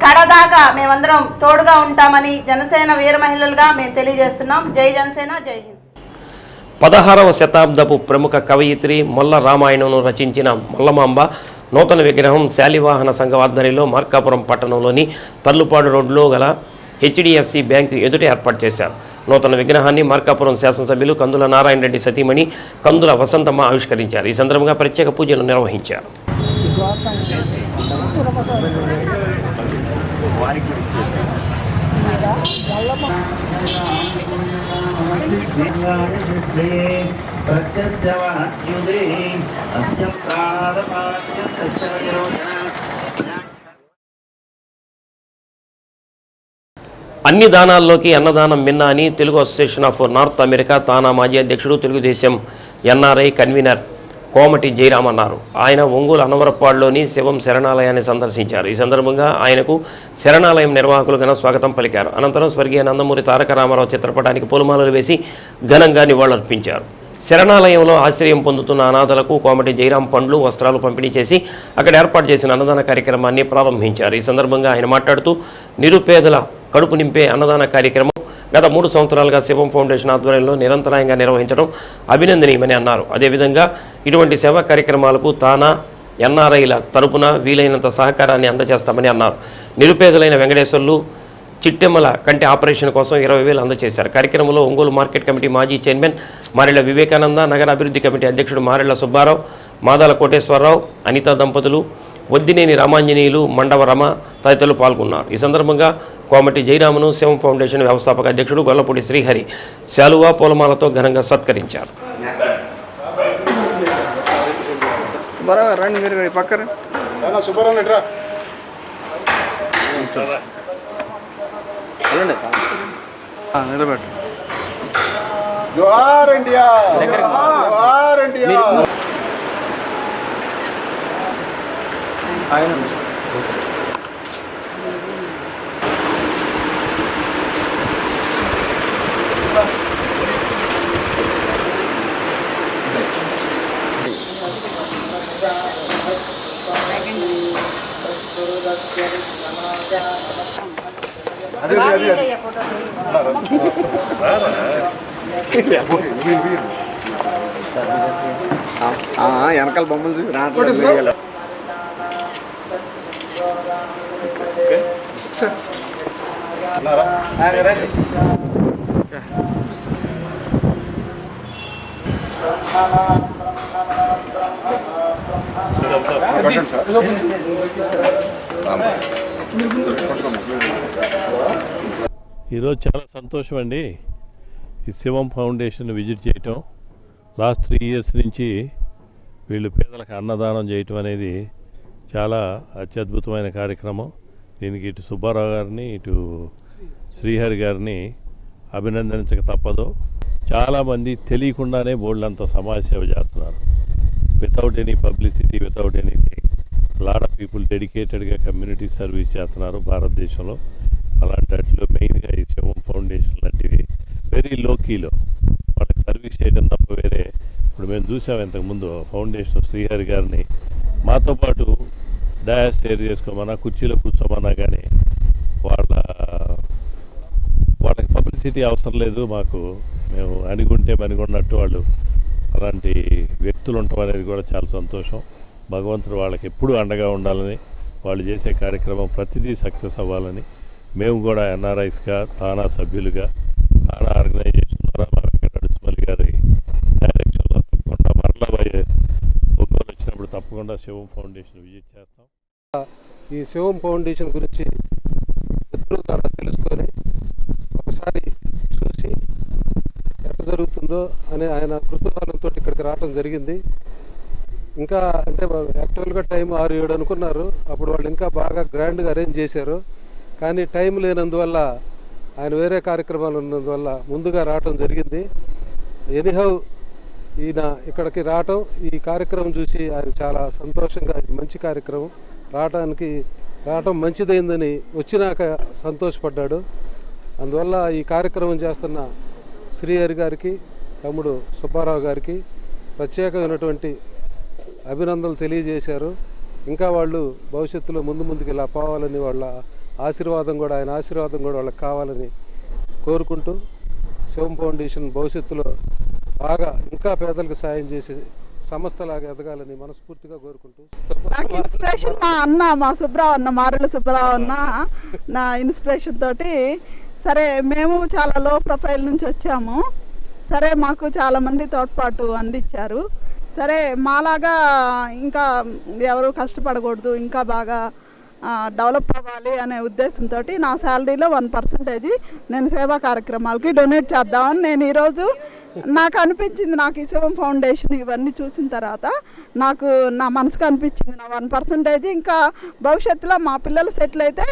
S13: కడదాకా మేమందరం తోడుగా ఉంటామని జనసేన వీర మహిళలుగా మేము తెలియజేస్తున్నాం. జై జనసేన, జై హింద్.
S1: 16వ శతాబ్దపు ప్రముఖ కవయిత్రి మొల్ల రామాయణంను రచించిన మొల్లమాంబ నూతన విగ్రహం శాలివాహన సంఘం ఆధ్వర్యంలో మార్కాపురం పట్టణంలోని తర్లుపాడు రోడ్లో గల హెచ్డిఎఫ్సి బ్యాంకు ఎదుట ఏర్పాటు చేశారు. నూతన విగ్రహాన్ని మార్కాపురం శాసనసభ్యులు కందుల నారాయణ రెడ్డి సతీమణి కందుల వసంతమ్మ ఆవిష్కరించారు. ఈ సందర్భంగా ప్రత్యేక పూజలు నిర్వహించారు. అన్ని దానాల్లోకి అన్నదానం మిన్నా అని Telugu association of North America TANA మాజీ అధ్యక్షుడు, తెలుగుదేశం ఎన్ఆర్ఐ కన్వీనర్ కోమటి జయరామ్ అన్నారు. ఆయన ఒంగోలు అనవరపాడులోని శివం శరణాలయాన్ని సందర్శించారు. ఈ సందర్భంగా ఆయనకు శరణాలయం నిర్వాహకులు ఘన స్వాగతం పలికారు. అనంతరం స్వర్గీయ నందమూరి తారక రామారావు చిత్రపటానికి పూలమాలలు వేసి ఘనంగా నివాళులర్పించారు. శరణాలయంలో ఆశ్రయం పొందుతున్న అనాథలకు కోమటి జయరాం పండ్లు, వస్త్రాలు పంపిణీ చేసి అక్కడ ఏర్పాటు చేసిన అన్నదాన కార్యక్రమాన్ని ప్రారంభించారు. ఈ సందర్భంగా ఆయన మాట్లాడుతూ నిరుపేదల కడుపు నింపే అన్నదాన కార్యక్రమం గత 3 సంవత్సరాలుగా శివం ఫౌండేషన్ ఆధ్వర్యంలో నిరంతరాయంగా నిర్వహించడం అభినందనీయమని అన్నారు. అదేవిధంగా ఇటువంటి సేవా కార్యక్రమాలకు తానా ఎన్ఆర్ఐల తరపున వీలైనంత సహకారాన్ని అందజేస్తామని అన్నారు. నిరుపేదలైన వెంకటేశ్వర్లు చిట్టెమ్మల కంటి ఆపరేషన్ కోసం 20,000 అందజేశారు. కార్యక్రమంలో ఒంగోలు మార్కెట్ కమిటీ మాజీ చైర్మన్ మారెళ్ల వివేకానంద, నగర అభివృద్ధి కమిటీ అధ్యక్షుడు మారెళ్ల సుబ్బారావు, మాదాల కోటేశ్వరరావు, అనితా దంపతులు, వద్దినేని రామాంజనేయులు, మండవ రమ తదితరులు పాల్గొన్నారు. ఈ సందర్భంగా కోమటి జయరామును శివం ఫౌండేషన్ వ్యవస్థాపక అధ్యక్షుడు గొల్లపూడి శ్రీహరి శాలువా పూలమాలతో ఘనంగా సత్కరించారు.
S9: జోహార్ ఇండియా, జోహార్ ఇండియా. వెనకాల బొమ్మలు చూసి రావట్లేదు.
S14: ఈరోజు చాలా సంతోషం అండి. ఈ శివం ఫౌండేషన్ విజిట్ చేయటం, లాస్ట్ 3 years నుంచి వీళ్ళు పేదలకు అన్నదానం చేయటం అనేది చాలా అత్యద్భుతమైన కార్యక్రమం. దీనికి ఇటు సుబ్బారావు గారిని, ఇటు శ్రీహరి గారిని అభినందించక తప్పదు. చాలామంది తెలియకుండానే బోల్డంత సమాజ సేవ చేస్తున్నారు. Without any publicity, without anything. Lot of people డెడికేటెడ్గా కమ్యూనిటీ సర్వీస్ చేస్తున్నారు భారతదేశంలో. అలాంటి వాటిలో మెయిన్గా ఈ శివం ఫౌండేషన్ లాంటివి వెరీ లోకీలో వాళ్ళకి సర్వీస్ చేయడం తప్ప వేరే. ఇప్పుడు మేము చూసాం ఇంతకుముందు ఫౌండేషన్ శ్రీహరి గారిని మాతో పాటు డయాస్ షేర్ చేసుకోమన్నా, కుర్చీలో కూర్చోమన్నా కానీ వాళ్ళకి పబ్లిసిటీ అవసరం లేదు. మాకు మేము అనుకుంటే మనుకున్నట్టు వాళ్ళు అలాంటి వ్యక్తులు ఉండటం అనేది కూడా చాలా సంతోషం. భగవంతుడు వాళ్ళకి ఎప్పుడూ అండగా ఉండాలని, వాళ్ళు చేసే కార్యక్రమం ప్రతిదీ సక్సెస్ అవ్వాలని మేము కూడా ఎన్ఆర్ఐస్గా, తానా సభ్యులుగా, తానా ఆర్గనైజేషన్ ద్వారా మా వెంకట నడుచుమల్లి గారి డైరెక్షన్లో తప్పకుండా తప్పకుండా శివం ఫౌండేషన్ విజిట్ చేస్తాం.
S15: ఈ శివం ఫౌండేషన్ గురించి మిత్రుల ద్వారా తెలుసుకొని ఒకసారి చూసి ఎక్కడ జరుగుతుందో అనే ఆయన కుతూహలంతో ఇక్కడికి రావడం జరిగింది. ఇంకా అంటే యాక్చువల్గా టైం 6-7 అనుకున్నారు. అప్పుడు వాళ్ళు ఇంకా బాగా గ్రాండ్గా అరేంజ్ చేశారు. కానీ టైం లేనందువల్ల ఆయన వేరే కార్యక్రమాలు ఉన్నందువల్ల ముందుగా రావటం జరిగింది. ఎనీహౌ ఈయన ఇక్కడికి ఈ కార్యక్రమం చూసి ఆయన చాలా సంతోషంగా, ఇది మంచి కార్యక్రమం, రావటం మంచిదైందని వచ్చినాక సంతోషపడ్డాడు. అందువల్ల ఈ కార్యక్రమం చేస్తున్న శ్రీహరి గారికి, తమ్ముడు సుబ్బారావు గారికి ప్రత్యేకమైనటువంటి అభినందనలు తెలియజేశారు. ఇంకా వాళ్ళు భవిష్యత్తులో ముందుకు ఇలా పోవాలని వాళ్ళ ఆశీర్వాదం కూడా, ఆయన ఆశీర్వాదం కూడా వాళ్ళకి కావాలని కోరుకుంటూ శివం ఫౌండేషన్ భవిష్యత్తులో బాగా ఇంకా పేదలకు సాయం చేసి సంస్థలాగా ఎదగాలని మనస్ఫూర్తిగా కోరుకుంటూ,
S16: నాకు ఇన్స్పిరేషన్ మా అన్న, మా సుబ్రావ్ అన్న, మారెళ్ళ సుబ్రావ్ అన్న నా ఇన్స్పిరేషన్ తోటి, సరే మేము చాలా లో ప్రొఫైల్ నుంచి వచ్చాము, సరే మాకు చాలామంది తోడ్పాటు అందించారు. సరే మాలాగా ఇంకా ఎవరు కష్టపడకూడదు, ఇంకా బాగా డెవలప్ అవ్వాలి అనే ఉద్దేశంతో నా శాలరీలో 1% నేను సేవా కార్యక్రమాలకి డొనేట్ చేద్దామని నేను ఈరోజు నాకు అనిపించింది. నాకు ఈ శివం ఫౌండేషన్ ఇవన్నీ చూసిన తర్వాత నాకు నా మనసుకు అనిపించింది, నా 1% ఇంకా భవిష్యత్తులో మా పిల్లలు సెటిల్ అయితే,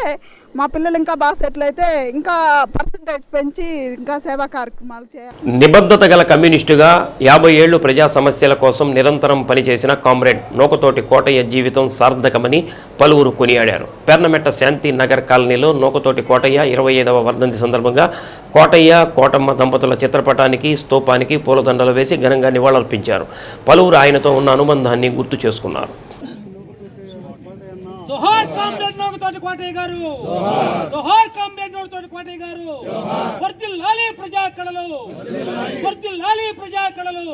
S16: మా పిల్లలు ఇంకా బాగా సెటిల్ అయితే ఇంకా పర్సంటేజ్ పెంచి ఇంకా సేవా కార్యక్రమాలు చేయాలి.
S1: నిబద్ధత గల కమ్యూనిస్టుగా 50 ఏళ్లు ప్రజా సమస్యల కోసం నిరంతరం పనిచేసిన కామ్రేడ్ నోకతోటి కోటయ్య జీవితం సార్థకమని పలువురు కొనియాడారు. పెర్నమెట్ట శాంతి నగర్ కాలనీలో నోకతోటి కోటయ్య 25వ వర్ధంతి సందర్భంగా కోటయ్య, కోటమ్మ దంపతుల చిత్రపటానికి, స్తూపానికి పూలదండలు వేసి ఘనంగా నివాళులర్పించారు. పలువురు ఆయనతో ఉన్న అనుబంధాన్ని గుర్తు చేసుకున్నారు.
S17: జోహార్ కామ్రేడ్ నోకతోటి కోటయ్య గారు, జోహార్ కామ్రేడ్ నోకతోటి కోటయ్య గారు, వర్ధిల్లాలి ప్రజా కళలు, వర్ధిల్లాలి ప్రజా కళలు.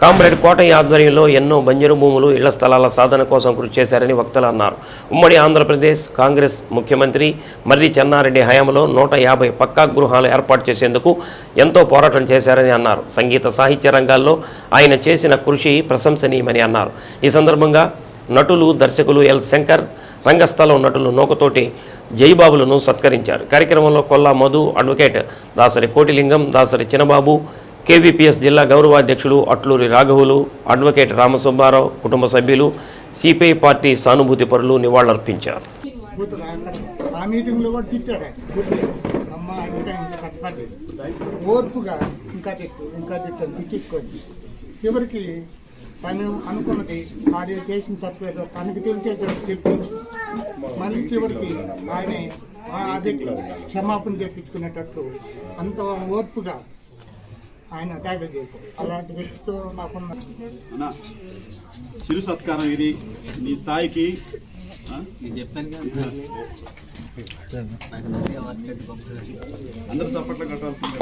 S1: కామ్రేడ్ కోటయ్య ఆధ్వర్యంలో ఎన్నో బంజరు భూములు, ఇళ్ల స్థలాల సాధన కోసం కృషి చేశారని వక్తలు అన్నారు. ఉమ్మడి ఆంధ్రప్రదేశ్ కాంగ్రెస్ ముఖ్యమంత్రి మర్రి చెన్నారెడ్డి హయాంలో 150 పక్కా గృహాలు ఏర్పాటు చేసేందుకు ఎంతో పోరాటం చేశారని అన్నారు. సంగీత సాహిత్య రంగాల్లో ఆయన చేసిన కృషి ప్రశంసనీయమని అన్నారు. ఈ సందర్భంగా నటులు, దర్శకులు ఎల్ శంకర్, రంగస్థలం నటులు నోకతోటి జైబాబులను సత్కరించారు. కార్యక్రమంలో కొల్లా మధు, అడ్వకేట్ దాసరి కోటిలింగం, దాసరి చిన్నబాబు, కేవీపీఎస్ జిల్లా గౌరవాధ్యక్షులు అట్లూరి రాఘవులు, అడ్వకేట్ రామసుబ్బారావు, కుటుంబ సభ్యులు, సిపిఐ పార్టీ సానుభూతి పరులు నివాళులర్పించారు.
S18: ఆ మీటింగ్లో కూడా తిట్టాడు, అమ్మ ఇంకా ఇంకా కట్టపడి ఓర్పుగా ఇంకా తిట్టాను తిట్టించుకోండి. చివరికి తను అనుకున్నది ఆడియో చేసిన తప్పేదో తనకి తెలిసేటట్టు చెప్పి మళ్ళీ చివరికి ఆయన ఆ వ్యక్తి క్షమాపణ చెప్పించుకునేటట్లు అంత ఓర్పుగా ఆయన ట్యాకిల్ చేశారు. అలాంటి వ్యక్తితో నాకున్న
S19: చిరు సత్కారం ఇది. నీ స్థాయికి అందరూ చప్పట్లు కట్టాల్సిందే.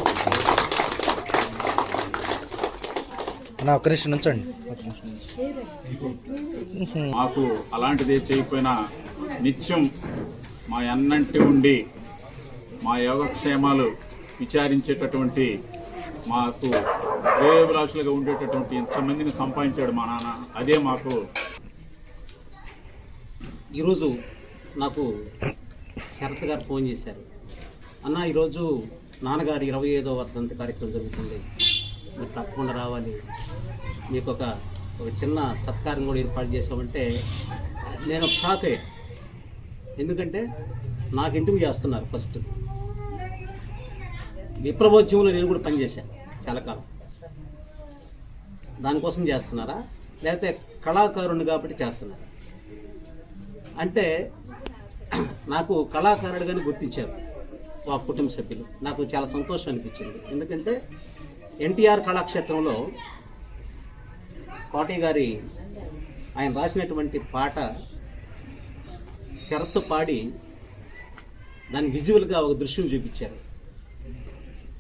S20: ఒక్క నిమిషం నుంచండి.
S19: మాకు అలాంటిదే చేయకపోయినా నిత్యం మా అన్నంటి ఉండి మా యోగక్షేమాలు విచారించేటటువంటి, మాకు శ్రేయోభిలాషులుగా ఉండేటటువంటి ఎంతమందిని సంపాదించాడు మా నాన్న. అదే మాకు.
S21: ఈరోజు నాకు శరత్ గారు ఫోన్ చేశారు, అన్న ఈరోజు నాన్నగారు 25వ వర్ధంతి కార్యక్రమం జరుగుతుంది, మీరు తప్పకుండా రావాలి, మీకు ఒక చిన్న సత్కారం కూడా ఏర్పాటు చేసామంటే నేను ఒక షాక్ అయ్యా. ఎందుకంటే నాకు ఇంటికి చేస్తున్నారు. ఫస్ట్ విప్లవోద్యమంలో నేను కూడా పనిచేశాను చాలా కాలం. దానికోసం చేస్తున్నారా లేకపోతే కళాకారుని కాబట్టి చేస్తున్నారా అంటే నాకు కళాకారుడిగానే గుర్తించారు మా కుటుంబ సభ్యులు. నాకు చాలా సంతోషం అనిపించింది. ఎందుకంటే ఎన్టీఆర్ కళాక్షేత్రంలో కోటయ్య గారి ఆయన రాసినటువంటి పాట షరతు పాడి దాన్ని విజువల్గా ఒక దృశ్యం చూపించారు.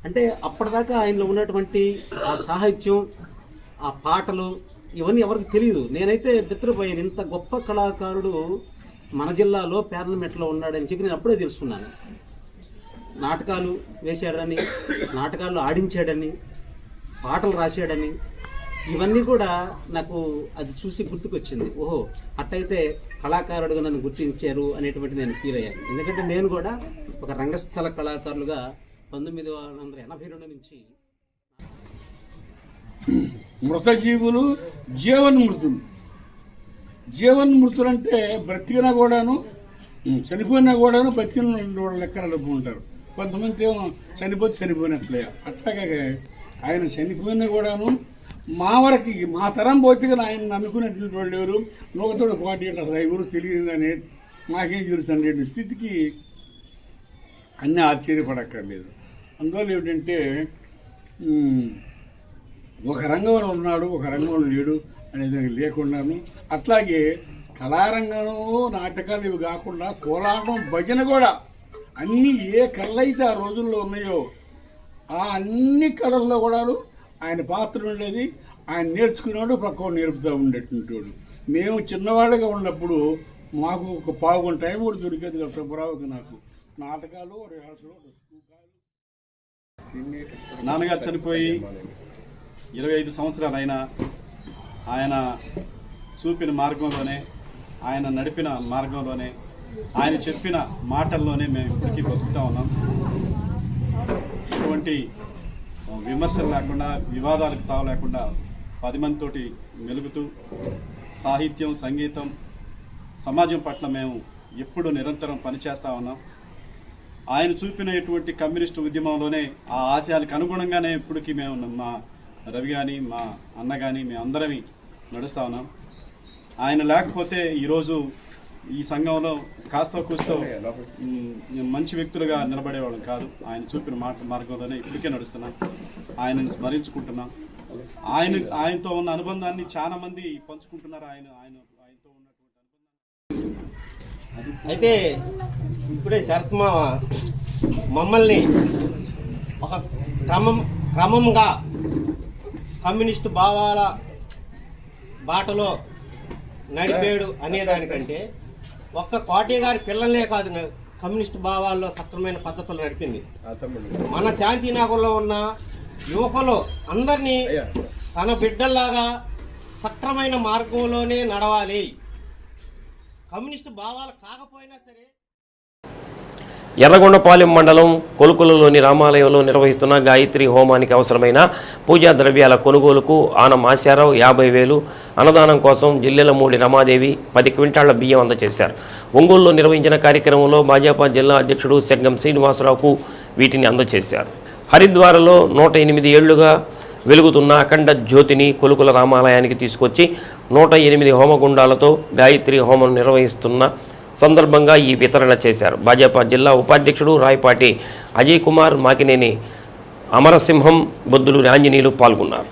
S21: అంటే అప్పటిదాకా ఆయనలో ఉన్నటువంటి ఆ సాహిత్యం, ఆ పాటలు ఇవన్నీ ఎవరికి తెలియదు. నేనైతే బెత్తరపోయాను, ఇంత గొప్ప కళాకారుడు మన జిల్లాలో పార్లమెంట్లో ఉన్నాడని చెప్పి నేను అప్పుడే తెలుసుకున్నాను. నాటకాలు వేశాడని, నాటకాల్లో ఆడించాడని, పాటలు రాశాడని, ఇవన్నీ కూడా నాకు అది చూసి గుర్తుకొచ్చింది. ఓహో, అట్టయితే కళాకారుడుగా నన్ను గుర్తించారు అనేటువంటి నేను ఫీల్ అయ్యాను. ఎందుకంటే నేను కూడా ఒక రంగస్థల కళాకారులుగా 1982 నుంచి.
S3: మృతజీవులు జీవన్మృతులు. జీవన్మృతులు అంటే బ్రతికినా కూడాను, చనిపోయినా కూడాను బతికిన వాళ్ళ లెక్కలు ఉంటారు. కొంతమంది ఏమో చనిపోతే చనిపోయినట్లే. అట్టగా ఆయన చనిపోయినా కూడాను మా వరకు, మా తరం పోతే ఆయన నమ్ముకునేటువంటి వాళ్ళు ఎవరు, నూకతోడు కోటి అసలు ఎవరు తెలియదని మాకేం జరుగుతుంది స్థితికి అన్నీ ఆశ్చర్యపడక్కర్లేదు. అందువల్ల ఏమిటంటే ఒక రంగంలో ఉన్నాడు, ఒక రంగంలో లేడు అనేది లేకుండాను, అట్లాగే కళారంగంలో నాటకాలు ఇవి కాకుండా కోలాటం, భజన కూడా అన్నీ ఏ కళలైతే ఆ రోజుల్లో ఉన్నాయో ఆ అన్ని కళల్లో కూడా ఆయన పాత్ర ఉండేది. ఆయన నేర్చుకున్నాడు, పక్కన నేర్పుతూ ఉండేటువంటి వాడు. మేము చిన్నవాళ్ళగా ఉన్నప్పుడు మాకు ఒక పావుగంట టైం కూడా దొరికేది కదా సుబ్బారావుకి నాకు. నాటకాలు, రిహార్సలు.
S19: నాన్నగారు చనిపోయి 25 సంవత్సరాలు అయినా ఆయన చూపిన మార్గంలోనే, ఆయన నడిపిన మార్గంలోనే, ఆయన చెప్పిన మాటల్లోనే మేము ఇప్పటికీ బతుకుతూ ఉన్నాం. ఎటువంటి విమర్శలు లేకుండా, వివాదాలకు తావు లేకుండా 10 మందితోటి మెలుగుతూ సాహిత్యం, సంగీతం, సమాజం పట్ల మేము ఎప్పుడు నిరంతరం పనిచేస్తూ ఉన్నాం. ఆయన చూపినటువంటి కమ్యూనిస్టు ఉద్యమంలోనే ఆ ఆశయాలకు అనుగుణంగానే ఇప్పటికీ మేము, మా రవి కానీ, మా అన్న కానీ, మేమందరం నడుస్తూ ఉన్నాం. ఆయన లేకపోతే ఈరోజు ఈ సంఘంలో కాస్త కూస్తో మంచి వ్యక్తులుగా నిలబడేవాళ్ళం కాదు. ఆయన చూపిన మార్గంలోనే ఇప్పటికే నడుస్తున్నాం. ఆయనను స్మరించుకుంటున్నాం. ఆయనతో ఉన్న అనుబంధాన్ని చాలా మంది పంచుకుంటున్నారు. ఆయనతో ఉన్నటువంటి అనుబంధాన్ని
S21: అయితే ఇప్పుడే శరత్మావ మమ్మల్ని ఒక క్రమంగా కమ్యూనిస్టు భావాల బాటలో నడిపేడు అనేదానికంటే ఒక్క కోటి గారి పిల్లలనే కాదు కమ్యూనిస్టు భావాల్లో సక్రమైన పద్ధతులు నడిపింది. మన శాంతినగర్లో ఉన్న యువకులు అందరినీ తన బిడ్డల్లాగా సక్రమైన మార్గంలోనే నడవాలి. కమ్యూనిస్టు భావాలు కాకపోయినా సరే.
S1: ఎర్రగొండపాలెం మండలం కొలుకులలోని రామాలయంలో నిర్వహిస్తున్న గాయత్రి హోమానికి అవసరమైన పూజా ద్రవ్యాల కొనుగోలుకు ఆనం ఆశారావు 50,000, అన్నదానం కోసం జిల్లెలమూడి రమాదేవి 10 క్వింటాళ్ల బియ్యం అందజేశారు. ఒంగోలులో నిర్వహించిన కార్యక్రమంలో భాజపా జిల్లా అధ్యక్షుడు సెగ్గం శ్రీనివాసరావుకు వీటిని అందజేశారు. హరిద్వార్లో 108 ఏళ్లుగా వెలుగుతున్న అఖండ జ్యోతిని కొలుకుల రామాలయానికి తీసుకొచ్చి 108 హోమగుండాలతో గాయత్రి హోమం నిర్వహిస్తున్న సందర్భంగా ఈ వితరణ చేశారు. భాజపా జిల్లా ఉపాధ్యక్షుడు రాయపాటి అజయ్ కుమార్, మాకినేని అమరసింహం, బొద్దులూరి ఆంజనేయులు పాల్గొన్నారు.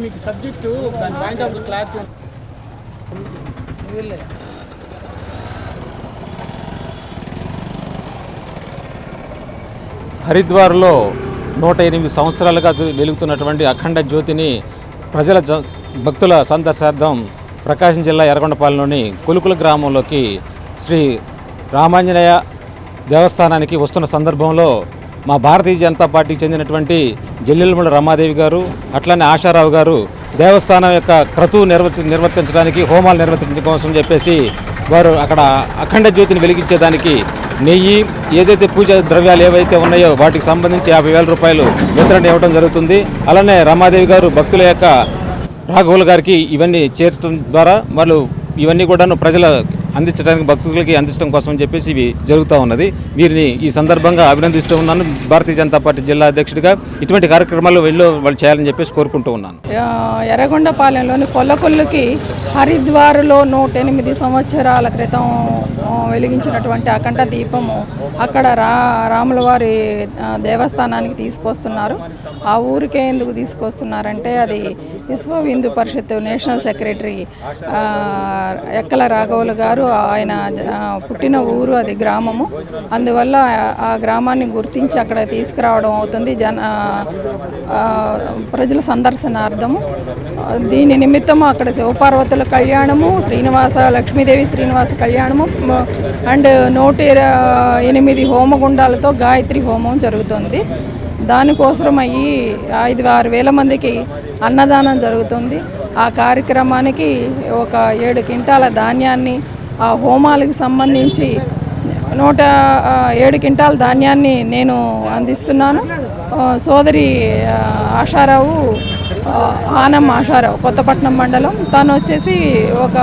S17: మీకు సబ్జెక్టు దాని పాయింట్ ఆఫ్ క్లారిటీ
S22: హరిద్వార్లో 108 సంవత్సరాలుగా వెలుగుతున్నటువంటి అఖండ జ్యోతిని ప్రజల భక్తుల సందర్శార్థం ప్రకాశం జిల్లా ఎర్రగొండపాలెంలోని కొలుకుల గ్రామంలోకి శ్రీ రామాంజనేయ దేవస్థానానికి వస్తున్న సందర్భంలో మా భారతీయ జనతా పార్టీకి చెందినటువంటి జిల్లెలమూడి రమాదేవి గారు, అట్లనే ఆశారావు గారు దేవస్థానం యొక్క క్రతువు నిర్వర్తించడానికి, హోమాలు నిర్వర్తించడం కోసం చెప్పేసి వారు అక్కడ అఖండ జ్యోతిని వెలిగించేదానికి నెయ్యి, ఏదైతే పూజా ద్రవ్యాలు ఏవైతే ఉన్నాయో వాటికి సంబంధించి 50,000 రూపాయలు వితరణ ఇవ్వడం జరుగుతుంది. అలానే రమాదేవి గారు భక్తుల యొక్క రాఘవుల గారికి ఇవన్నీ చేర్చడం ద్వారా వాళ్ళు ఇవన్నీ కూడాను ప్రజల అందించడానికి, భక్తులకి అందించడం కోసం అని చెప్పేసి ఇవి జరుగుతూ ఉన్నది. వీరిని ఈ సందర్భంగా అభినందిస్తూ ఉన్నాను. భారతీయ జనతా పార్టీ జిల్లా అధ్యక్షుడిగా ఇటువంటి కార్యక్రమాలు వాళ్ళు చేయాలని చెప్పేసి కోరుకుంటూ ఉన్నాను.
S23: ఎర్రగొండపాలెంలోని కొల్లకొల్లుకి హరిద్వార్లో 108 సంవత్సరాల క్రితం వెలిగించినటువంటి అఖండ దీపము అక్కడ రాముల వారి దేవస్థానానికి తీసుకొస్తున్నారు. ఆ ఊరికే ఎందుకు తీసుకొస్తున్నారంటే అది విశ్వ హిందూ పరిషత్ నేషనల్ సెక్రటరీ ఎక్కల రాఘవులు గారు గారు ఆయన పుట్టిన ఊరు, అది గ్రామము. అందువల్ల ఆ గ్రామాన్ని గుర్తించి అక్కడ తీసుకురావడం అవుతుంది ప్రజల సందర్శనార్థము. దీని నిమిత్తము అక్కడ శివపార్వతుల కళ్యాణము, లక్ష్మీదేవి శ్రీనివాస కళ్యాణము అండ్ 108 హోమగుండాలతో గాయత్రి హోమం జరుగుతుంది. దానికోసం 5-6 వేల మందికి అన్నదానం జరుగుతుంది. ఆ కార్యక్రమానికి ఒక 7 క్వింటాల ధాన్యాన్ని, ఆ హోమాలకు సంబంధించి 107 క్వింటాల ధాన్యాన్ని నేను అందిస్తున్నాను. సోదరి ఆశారావు, ఆనం ఆశారావు, కొత్తపట్నం మండలం, తను వచ్చేసి ఒక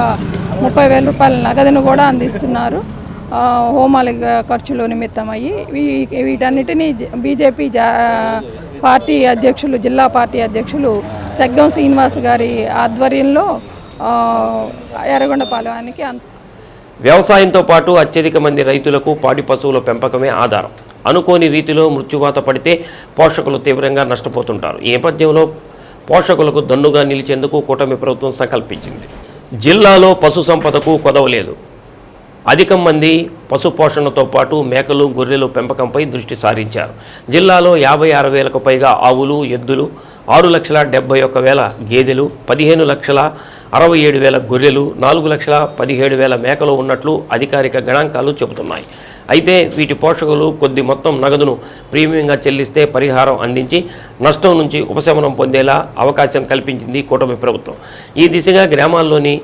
S23: 30,000 రూపాయల నగదును కూడా అందిస్తున్నారు హోమాల ఖర్చులు నిమిత్తం అయ్యి. వీటన్నిటినీ బీజేపీ పార్టీ అధ్యక్షులు, జిల్లా పార్టీ అధ్యక్షులు సెగ్గం శ్రీనివాస్ గారి ఆధ్వర్యంలో ఎర్రగొండపాలెమానికి
S1: వ్యవసాయంతో పాటు అత్యధిక మంది రైతులకు పాడి పశువుల పెంపకమే ఆధారం. అనుకోని రీతిలో మృత్యువాత పడితే పోషకులు తీవ్రంగా నష్టపోతుంటారు. ఈ నేపథ్యంలో పోషకులకు దన్నుగా నిలిచేందుకు కూటమి ప్రభుత్వం సంకల్పించింది. జిల్లాలో పశు సంపదకు కొదవలేదు. అధిక మంది పశు పోషణతో పాటు మేకలు, గొర్రెలు పెంపకంపై దృష్టి సారించారు. జిల్లాలో 56,000కు పైగా ఆవులు, ఎద్దులు, 6,71,000 గేదెలు, 15,67,000 గొర్రెలు, 4,17,000 మేకలు ఉన్నట్లు అధికారిక గణాంకాలు చెబుతున్నాయి. అయితే వీటి పోషకులు కొద్ది మొత్తం నగదును ప్రీమియంగా చెల్లిస్తే పరిహారం అందించి నష్టం నుంచి ఉపశమనం పొందేలా అవకాశం కల్పించింది కూటమి ప్రభుత్వం. ఈ దిశగా గ్రామాల్లోని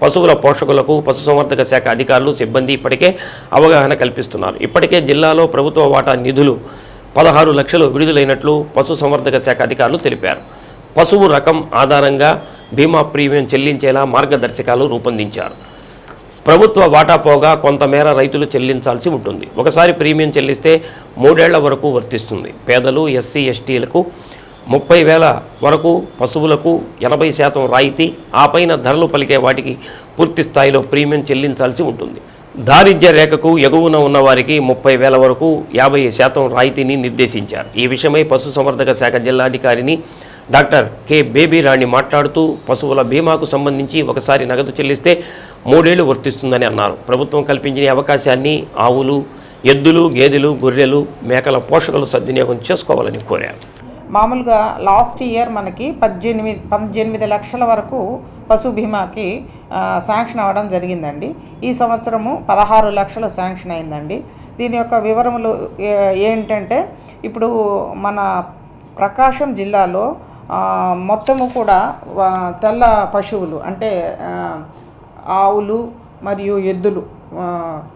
S1: పశువుల పోషకులకు పశుసంవర్ధక శాఖ అధికారులు, సిబ్బంది ఇప్పటికే అవగాహన కల్పిస్తున్నారు. ఇప్పటికే జిల్లాలో ప్రభుత్వ వాటా నిధులు 16 లక్షలు విడుదలైనట్లు పశుసంవర్ధక శాఖ అధికారులు తెలిపారు. పశువు రకం ఆధారంగా బీమా ప్రీమియం చెల్లించేలా మార్గదర్శకాలు రూపొందించారు. ప్రభుత్వ వాటా పోగా కొంతమేర రైతులు చెల్లించాల్సి ఉంటుంది. ఒకసారి ప్రీమియం చెల్లిస్తే 3 ఏళ్ల వరకు వర్తిస్తుంది. పేదలు, ఎస్సీ, ఎస్టీలకు 30,000 వరకు, పశువులకు 80% రాయితీ, ఆ పైన ధరలు పలికే వాటికి పూర్తి స్థాయిలో ప్రీమియం చెల్లించాల్సి ఉంటుంది. దారిద్ర్య రేఖకు ఎగువన ఉన్న వారికి 30,000 వరకు 50% రాయితీని నిర్దేశించారు. ఈ విషయమై పశుసంవర్ధక శాఖ జిల్లాధికారిని డాక్టర్ కె బేబీ రాణి మాట్లాడుతూ పశువుల బీమాకు సంబంధించి ఒకసారి నగదు చెల్లిస్తే 3 ఏళ్లు వర్తిస్తుందని అన్నారు. ప్రభుత్వం కల్పించిన అవకాశాన్ని ఆవులు, ఎద్దులు, గేదెలు, గొర్రెలు, మేకల పోషకులు సద్వినియోగం చేసుకోవాలని కోరారు.
S13: మామూలుగా లాస్ట్ ఇయర్ మనకి 18 లక్షల వరకు పశు బీమాకి శాంక్షన్ అవ్వడం జరిగిందండి. ఈ సంవత్సరము 16 లక్షలు శాంక్షన్ అయిందండి. దీని యొక్క వివరములు ఏంటంటే, ఇప్పుడు మన ప్రకాశం జిల్లాలో మొత్తము కూడా తెల్ల పశువులు అంటే ఆవులు మరియు ఎద్దులు,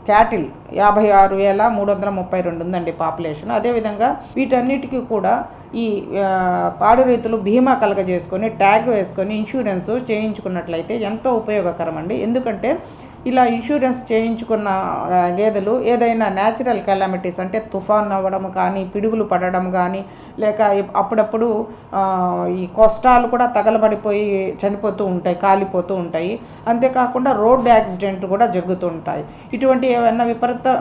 S13: క్యాటిల్ 56,332 ఉందండి పాపులేషన్. అదేవిధంగా వీటన్నిటికీ కూడా ఈ పాడి రైతులు బీమా కలగజేసుకొని ట్యాగ్ వేసుకొని ఇన్సూరెన్స్ చేయించుకున్నట్లయితే ఎంతో ఉపయోగకరం అండి. ఎందుకంటే ఇలా ఇన్సూరెన్స్ చేయించుకున్న గేదెలు ఏదైనా న్యాచురల్ కెలామిటీస్ అంటే తుఫాన్ అవ్వడం కానీ, పిడుగులు పడడం కానీ, లేక అప్పుడప్పుడు ఈ కొష్టాలు కూడా తగలబడిపోయి చనిపోతూ ఉంటాయి, కాలిపోతూ ఉంటాయి. అంతేకాకుండా రోడ్ యాక్సిడెంట్ కూడా జరుగుతూ ఉంటాయి. ఇటువంటి ఏమైనా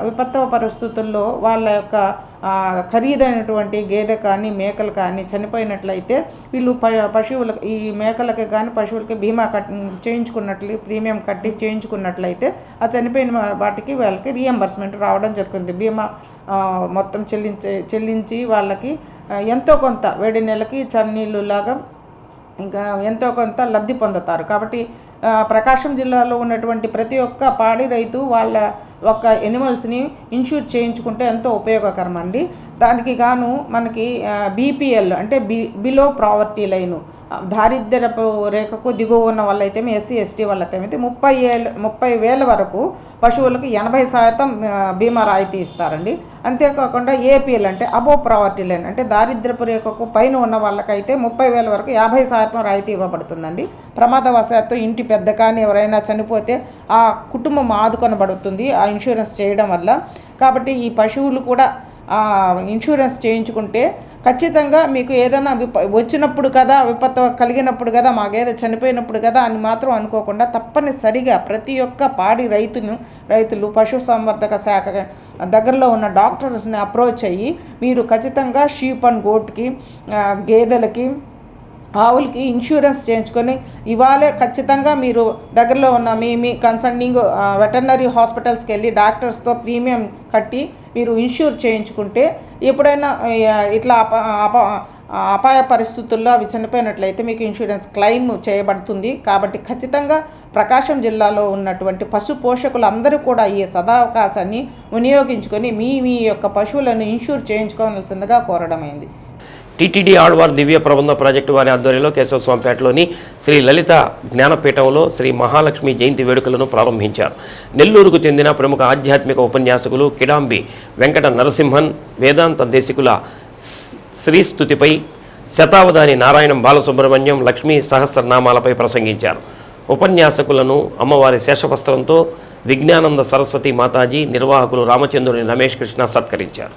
S13: విపత్తువ పరిస్థితుల్లో వాళ్ళ యొక్క ఖరీదైనటువంటి గేదె కానీ, మేకలు కానీ చనిపోయినట్లయితే వీళ్ళు పశువులకు, ఈ మేకలకి కానీ పశువులకి బీమా చేయించుకున్నట్లు, ప్రీమియం కట్టి చేయించుకున్నట్లయితే ఆ చనిపోయిన వాటికి వాళ్ళకి రీఎంబర్స్మెంట్ రావడం జరుగుతుంది. బీమా మొత్తం చెల్లించి వాళ్ళకి ఎంతో కొంత వేడి నెలకి చన్నీళ్ళు లాగా ఇంకా ఎంతో కొంత లబ్ధి పొందుతారు. కాబట్టి ప్రకాశం జిల్లాలో ఉన్నటువంటి ప్రతి ఒక్క పాడి రైతు వాళ్ళ ఒక్క ఎనిమల్స్ని ఇన్సూర్ చేయించుకుంటే ఎంతో ఉపయోగకరం అండి. దానికి గాను మనకి బీపీఎల్ అంటే బిలో ప్రావర్టీ లైను, దారిద్ర్యపు రేఖకు దిగువ ఉన్న వాళ్ళైతే, ఎస్సీ ఎస్టీ వాళ్ళైతే 30,000 వరకు పశువులకు 80% బీమా రాయితీ ఇస్తారండి. అంతేకాకుండా ఏపీఎల్ అంటే అబోవ్ ప్రావర్టీ లైన్ అంటే దారిద్ర్యపు రేఖకు పైన ఉన్న వాళ్ళకైతే 30,000 వరకు 50% రాయితీ ఇవ్వబడుతుందండి. ప్రమాదవశాత్తు ఇంటి పెద్ద కానీ ఎవరైనా చనిపోతే ఆ కుటుంబం ఆదుకొనబడుతుంది ఆ ఇన్సూరెన్స్ చేయడం వల్ల. కాబట్టి ఈ పశువులు కూడా ఇన్సూరెన్స్ చేయించుకుంటే ఖచ్చితంగా మీకు ఏదైనా వచ్చినప్పుడు కదా, విపత్తు కలిగినప్పుడు కదా, మాకేదో చనిపోయినప్పుడు కదా అని మాత్రం అనుకోకుండా తప్పనిసరిగా ప్రతి ఒక్క పాడి రైతులు పశు సంవర్ధక శాఖ దగ్గరలో ఉన్న డాక్టర్స్ని అప్రోచ్ అయ్యి మీరు ఖచ్చితంగా షీప్ అండ్ గోట్కి, గేదెలకి,
S4: ఆవులకి ఇన్సూరెన్స్ చేయించుకొని ఇవాళే ఖచ్చితంగా మీరు దగ్గరలో ఉన్న మీ కన్సర్నింగ్ వెటర్నరీ హాస్పిటల్స్కి వెళ్ళి డాక్టర్స్తో ప్రీమియం కట్టి మీరు ఇన్సూర్ చేయించుకుంటే ఎప్పుడైనా ఇట్లా అపాయ పరిస్థితుల్లో అవి చనిపోయినట్లయితే మీకు ఇన్సూరెన్స్ క్లెయిమ్ చేయబడుతుంది. కాబట్టి ఖచ్చితంగా ప్రకాశం జిల్లాలో ఉన్నటువంటి పశు పోషకులందరూ కూడా ఈ సదావకాశాన్ని వినియోగించుకొని మీ యొక్క పశువులను ఇన్సూర్ చేయించుకోవాల్సిందిగా కోరడమైంది.
S1: టీటీడీ ఆళ్వార్ దివ్య ప్రబంధ ప్రాజెక్టు వారి ఆధ్వర్యంలో కేశవస్వామిపేటలోని శ్రీ లలిత జ్ఞానపీఠంలో శ్రీ మహాలక్ష్మి జయంతి వేడుకలను ప్రారంభించారు. నెల్లూరుకు చెందిన ప్రముఖ ఆధ్యాత్మిక ఉపన్యాసకులు కిడాంబి వెంకట నరసింహన్ వేదాంత దేశికుల శ్రీస్తుతిపై శతావధాని నారాయణం బాలసుబ్రహ్మణ్యం లక్ష్మీ సహస్రనామాలపై ప్రసంగించారు. ఉపన్యాసకులను అమ్మవారి శేషవస్త్రంతో విజ్ఞానంద సరస్వతి మాతాజీ నిర్వాహకులు రామచంద్రుని రమేష్ కృష్ణ సత్కరించారు.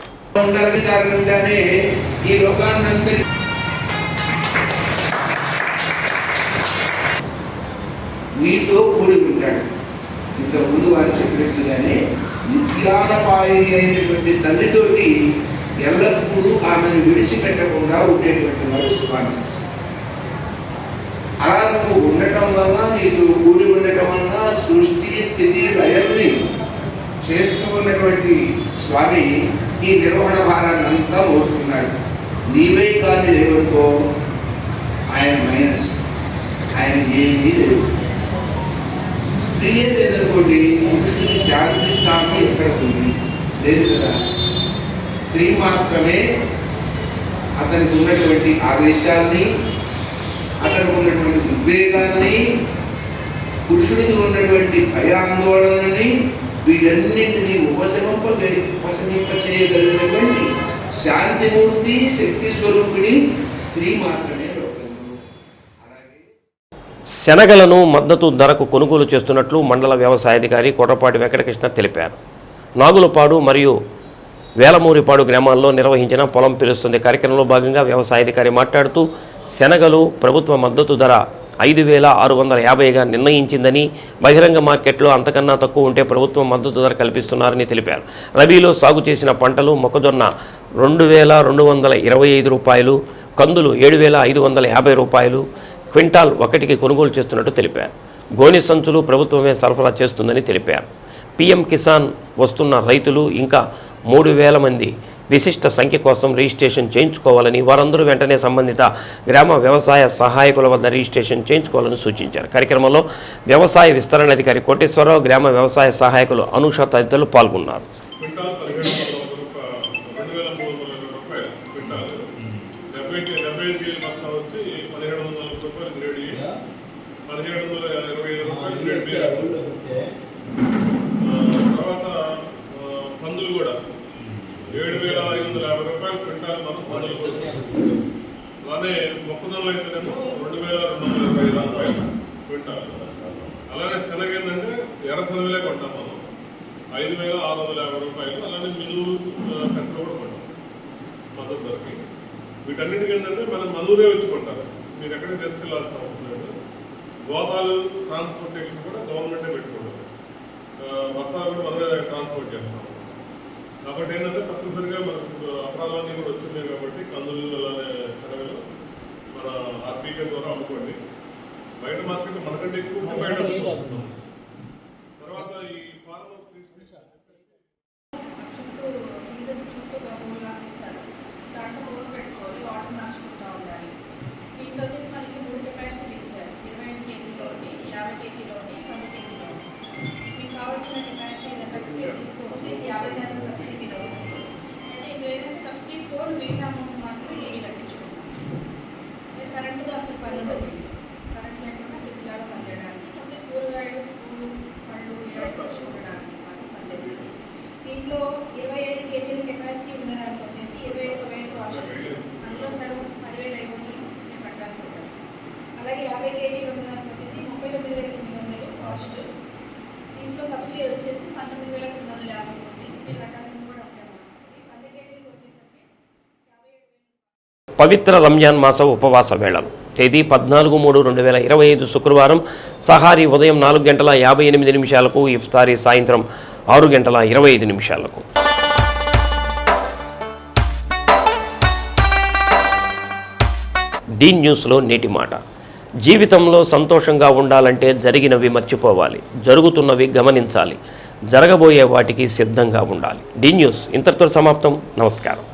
S5: మీతో కూడి ఉంటాడు. ఇంతకుముందు వారు చెప్పినట్టుగానే నిత్యానపాయిని అయినటువంటి తల్లితోటి ఎల్లప్పుడూ ఆమెను విడిచిపెట్టకుండా ఉండేటువంటి వారు స్వామి. అలా నువ్వు ఉండటం వల్ల నీతో కూడి ఉండటం వల్ల సృష్టి స్థితి లయల్ని చేస్తూ ఉన్నటువంటి స్వామి ఈ నిర్వహణ భారాన్ని అంతా మోస్తున్నాడు. నీవే కానీ లేవతో ఆయన మైనస్, ఆయన ఏమీ లేదు. స్త్రీ లేదనుకోండి, పురుషుడికి శాంతి స్థానం ఎక్కడ ఉంది? లేదు కదా. స్త్రీ మాత్రమే అతనికి ఉన్నటువంటి ఆవేశాన్ని, అతనికి ఉన్నటువంటి ఉద్వేగాన్ని, పురుషుడికి ఉన్నటువంటి భయాందోళనని వీటన్నింటినీ ఉపశమింపచేయగలిగినటువంటి శాంతిమూర్తి శక్తి స్వరూపిణి స్త్రీ మాత్రమే.
S1: శనగలను మద్దతు ధరకు కొనుగోలు చేస్తున్నట్లు మండల వ్యవసాయాధికారి కోటపాటి వెంకటకృష్ణ తెలిపారు. నాగులపాడు మరియు వేలమూరిపాడు గ్రామాల్లో నిర్వహించిన పొలం పిలుస్తుంది కార్యక్రమంలో భాగంగా వ్యవసాయాధికారి మాట్లాడుతూ శనగలు ప్రభుత్వ మద్దతు ధర 5,650గా నిర్ణయించిందని, బహిరంగ మార్కెట్లో అంతకన్నా తక్కువ ఉంటే ప్రభుత్వం మద్దతు ధర కల్పిస్తున్నారని తెలిపారు. రబీలో సాగు చేసిన పంటలు మొక్కజొన్న 2,225 రూపాయలు, కందులు 7,550 రూపాయలు క్వింటాల్ ఒకటికి కొనుగోలు చేస్తున్నట్టు తెలిపారు. గోనె సంచులు ప్రభుత్వమే సరఫరా చేస్తుందని తెలిపారు. పీఎం కిసాన్ వస్తున్న రైతులు ఇంకా 3,000 మంది విశిష్ట సంఖ్య కోసం రిజిస్ట్రేషన్ చేయించుకోవాలని, వారందరూ వెంటనే సంబంధిత గ్రామ వ్యవసాయ సహాయకుల వద్ద రిజిస్ట్రేషన్ చేయించుకోవాలని సూచించారు. కార్యక్రమంలో వ్యవసాయ విస్తరణాధికారి కోటేశ్వరరావు, గ్రామ వ్యవసాయ సహాయకులు అనూష తదితరులు పాల్గొన్నారు.
S11: తర్వాత పందులు కూడా 7,550 రూపాయలు క్వింటాల్ మనం పందులు కొడుతున్నాం. అలానే మొక్కజొన్నలు అయితేనేమో 2,225 రూపాయలు క్వింటాల్. అలానే శనగ ఏంటంటే ఎర్ర శనగలే కొంటాం మనం 5,650 రూపాయలు. అలానే మినువులు పెసర కూడా కొంటాం మద్దతు ధరకి. వీటన్నిటికీ ఏంటంటే మనం మనూరే వచ్చుకుంటారు, మీరు ఎక్కడికి తీసుకెళ్లాల్సిన అవసరం లేదు. గోపాలు ట్రాన్స్పోర్టేషన్ కూడా గవర్నమెంటే పెట్టుకుంటారు, బస్తాలు కూడా మనమే ట్రాన్స్పోర్ట్ చేస్తాం. కాబట్టి ఏంటంటే తప్పనిసరిగా మనకు అపరాధాలన్నీ కూడా వచ్చినాయి కాబట్టి కందులు అలానే శనగలు మన ఆర్బీకే ద్వారా అమ్ముకోండి. బయట మార్కెట్ మనకంటే ఎక్కువ బయట అమ్ముకుంటాం. తర్వాత ఈ ఫార్మర్స్
S6: దాంట్లో పోసి పెట్టుకోవాలి, వాటర్ మార్చుకుంటూ ఉండాలి. దీంట్లో వచ్చేసి మనకి 3 కెపాసిటీలు ఇచ్చారు, 25 కేజీలో ఒకటి, 50 కేజీలో ఒకటి, 100 కేజీలో ఒకటి. మీకు కావాల్సిన కెపాసిటీ ఏదంటే మీరు తీసుకోవచ్చు. ఇది 50% సబ్సిడీ మీద వస్తుంది. అయితే ఇక్కడ ఏంటంటే సబ్సిడీ కోడ్ మిగతా అమౌంట్ మాత్రమే డీడీ కట్టించుకుంటాం. కరెంటుగా అసలు పని ఉండదు, కరెంట్ లేకుండా ఫ్రిడ్జ్లాగా పనిచేయడానికి, కాకపోతే కూరగాయలు, పూలు, పళ్ళు ఇలాంటి ఖర్చు ఉండడానికి మాత్రం పనిచేస్తుంది. దీంట్లో 25 కేజీల కెపాసిటీ ఉండడానికి వచ్చేసి 21,000 కాస్ట్, అందులో సగం 10,500 మేము కట్టాల్సి ఉంటుంది. అలాగే 50 కేజీలు ఉండడానికి వచ్చేసి 39,900 కాస్ట్. దీంట్లో సబ్సిడీ వచ్చేసి 19,950 ఉంది, మీరు కట్టాల్సింది కూడా ఉంటాయి. 100 కేజీలు వచ్చేసరికి
S1: పవిత్ర రంజాన్ మాస ఉపవాస వేళలు తేదీ 14/3/2025 శుక్రవారం సహారీ ఉదయం 4:58 ఇఫ్తారీ సాయంత్రం 6:25. డీ న్యూస్లో నేటి మాట. జీవితంలో సంతోషంగా ఉండాలంటే జరిగినవి మర్చిపోవాలి, జరుగుతున్నవి గమనించాలి, జరగబోయే వాటికి సిద్ధంగా ఉండాలి. డీ న్యూస్ ఇంతటితో సమాప్తం. నమస్కారం.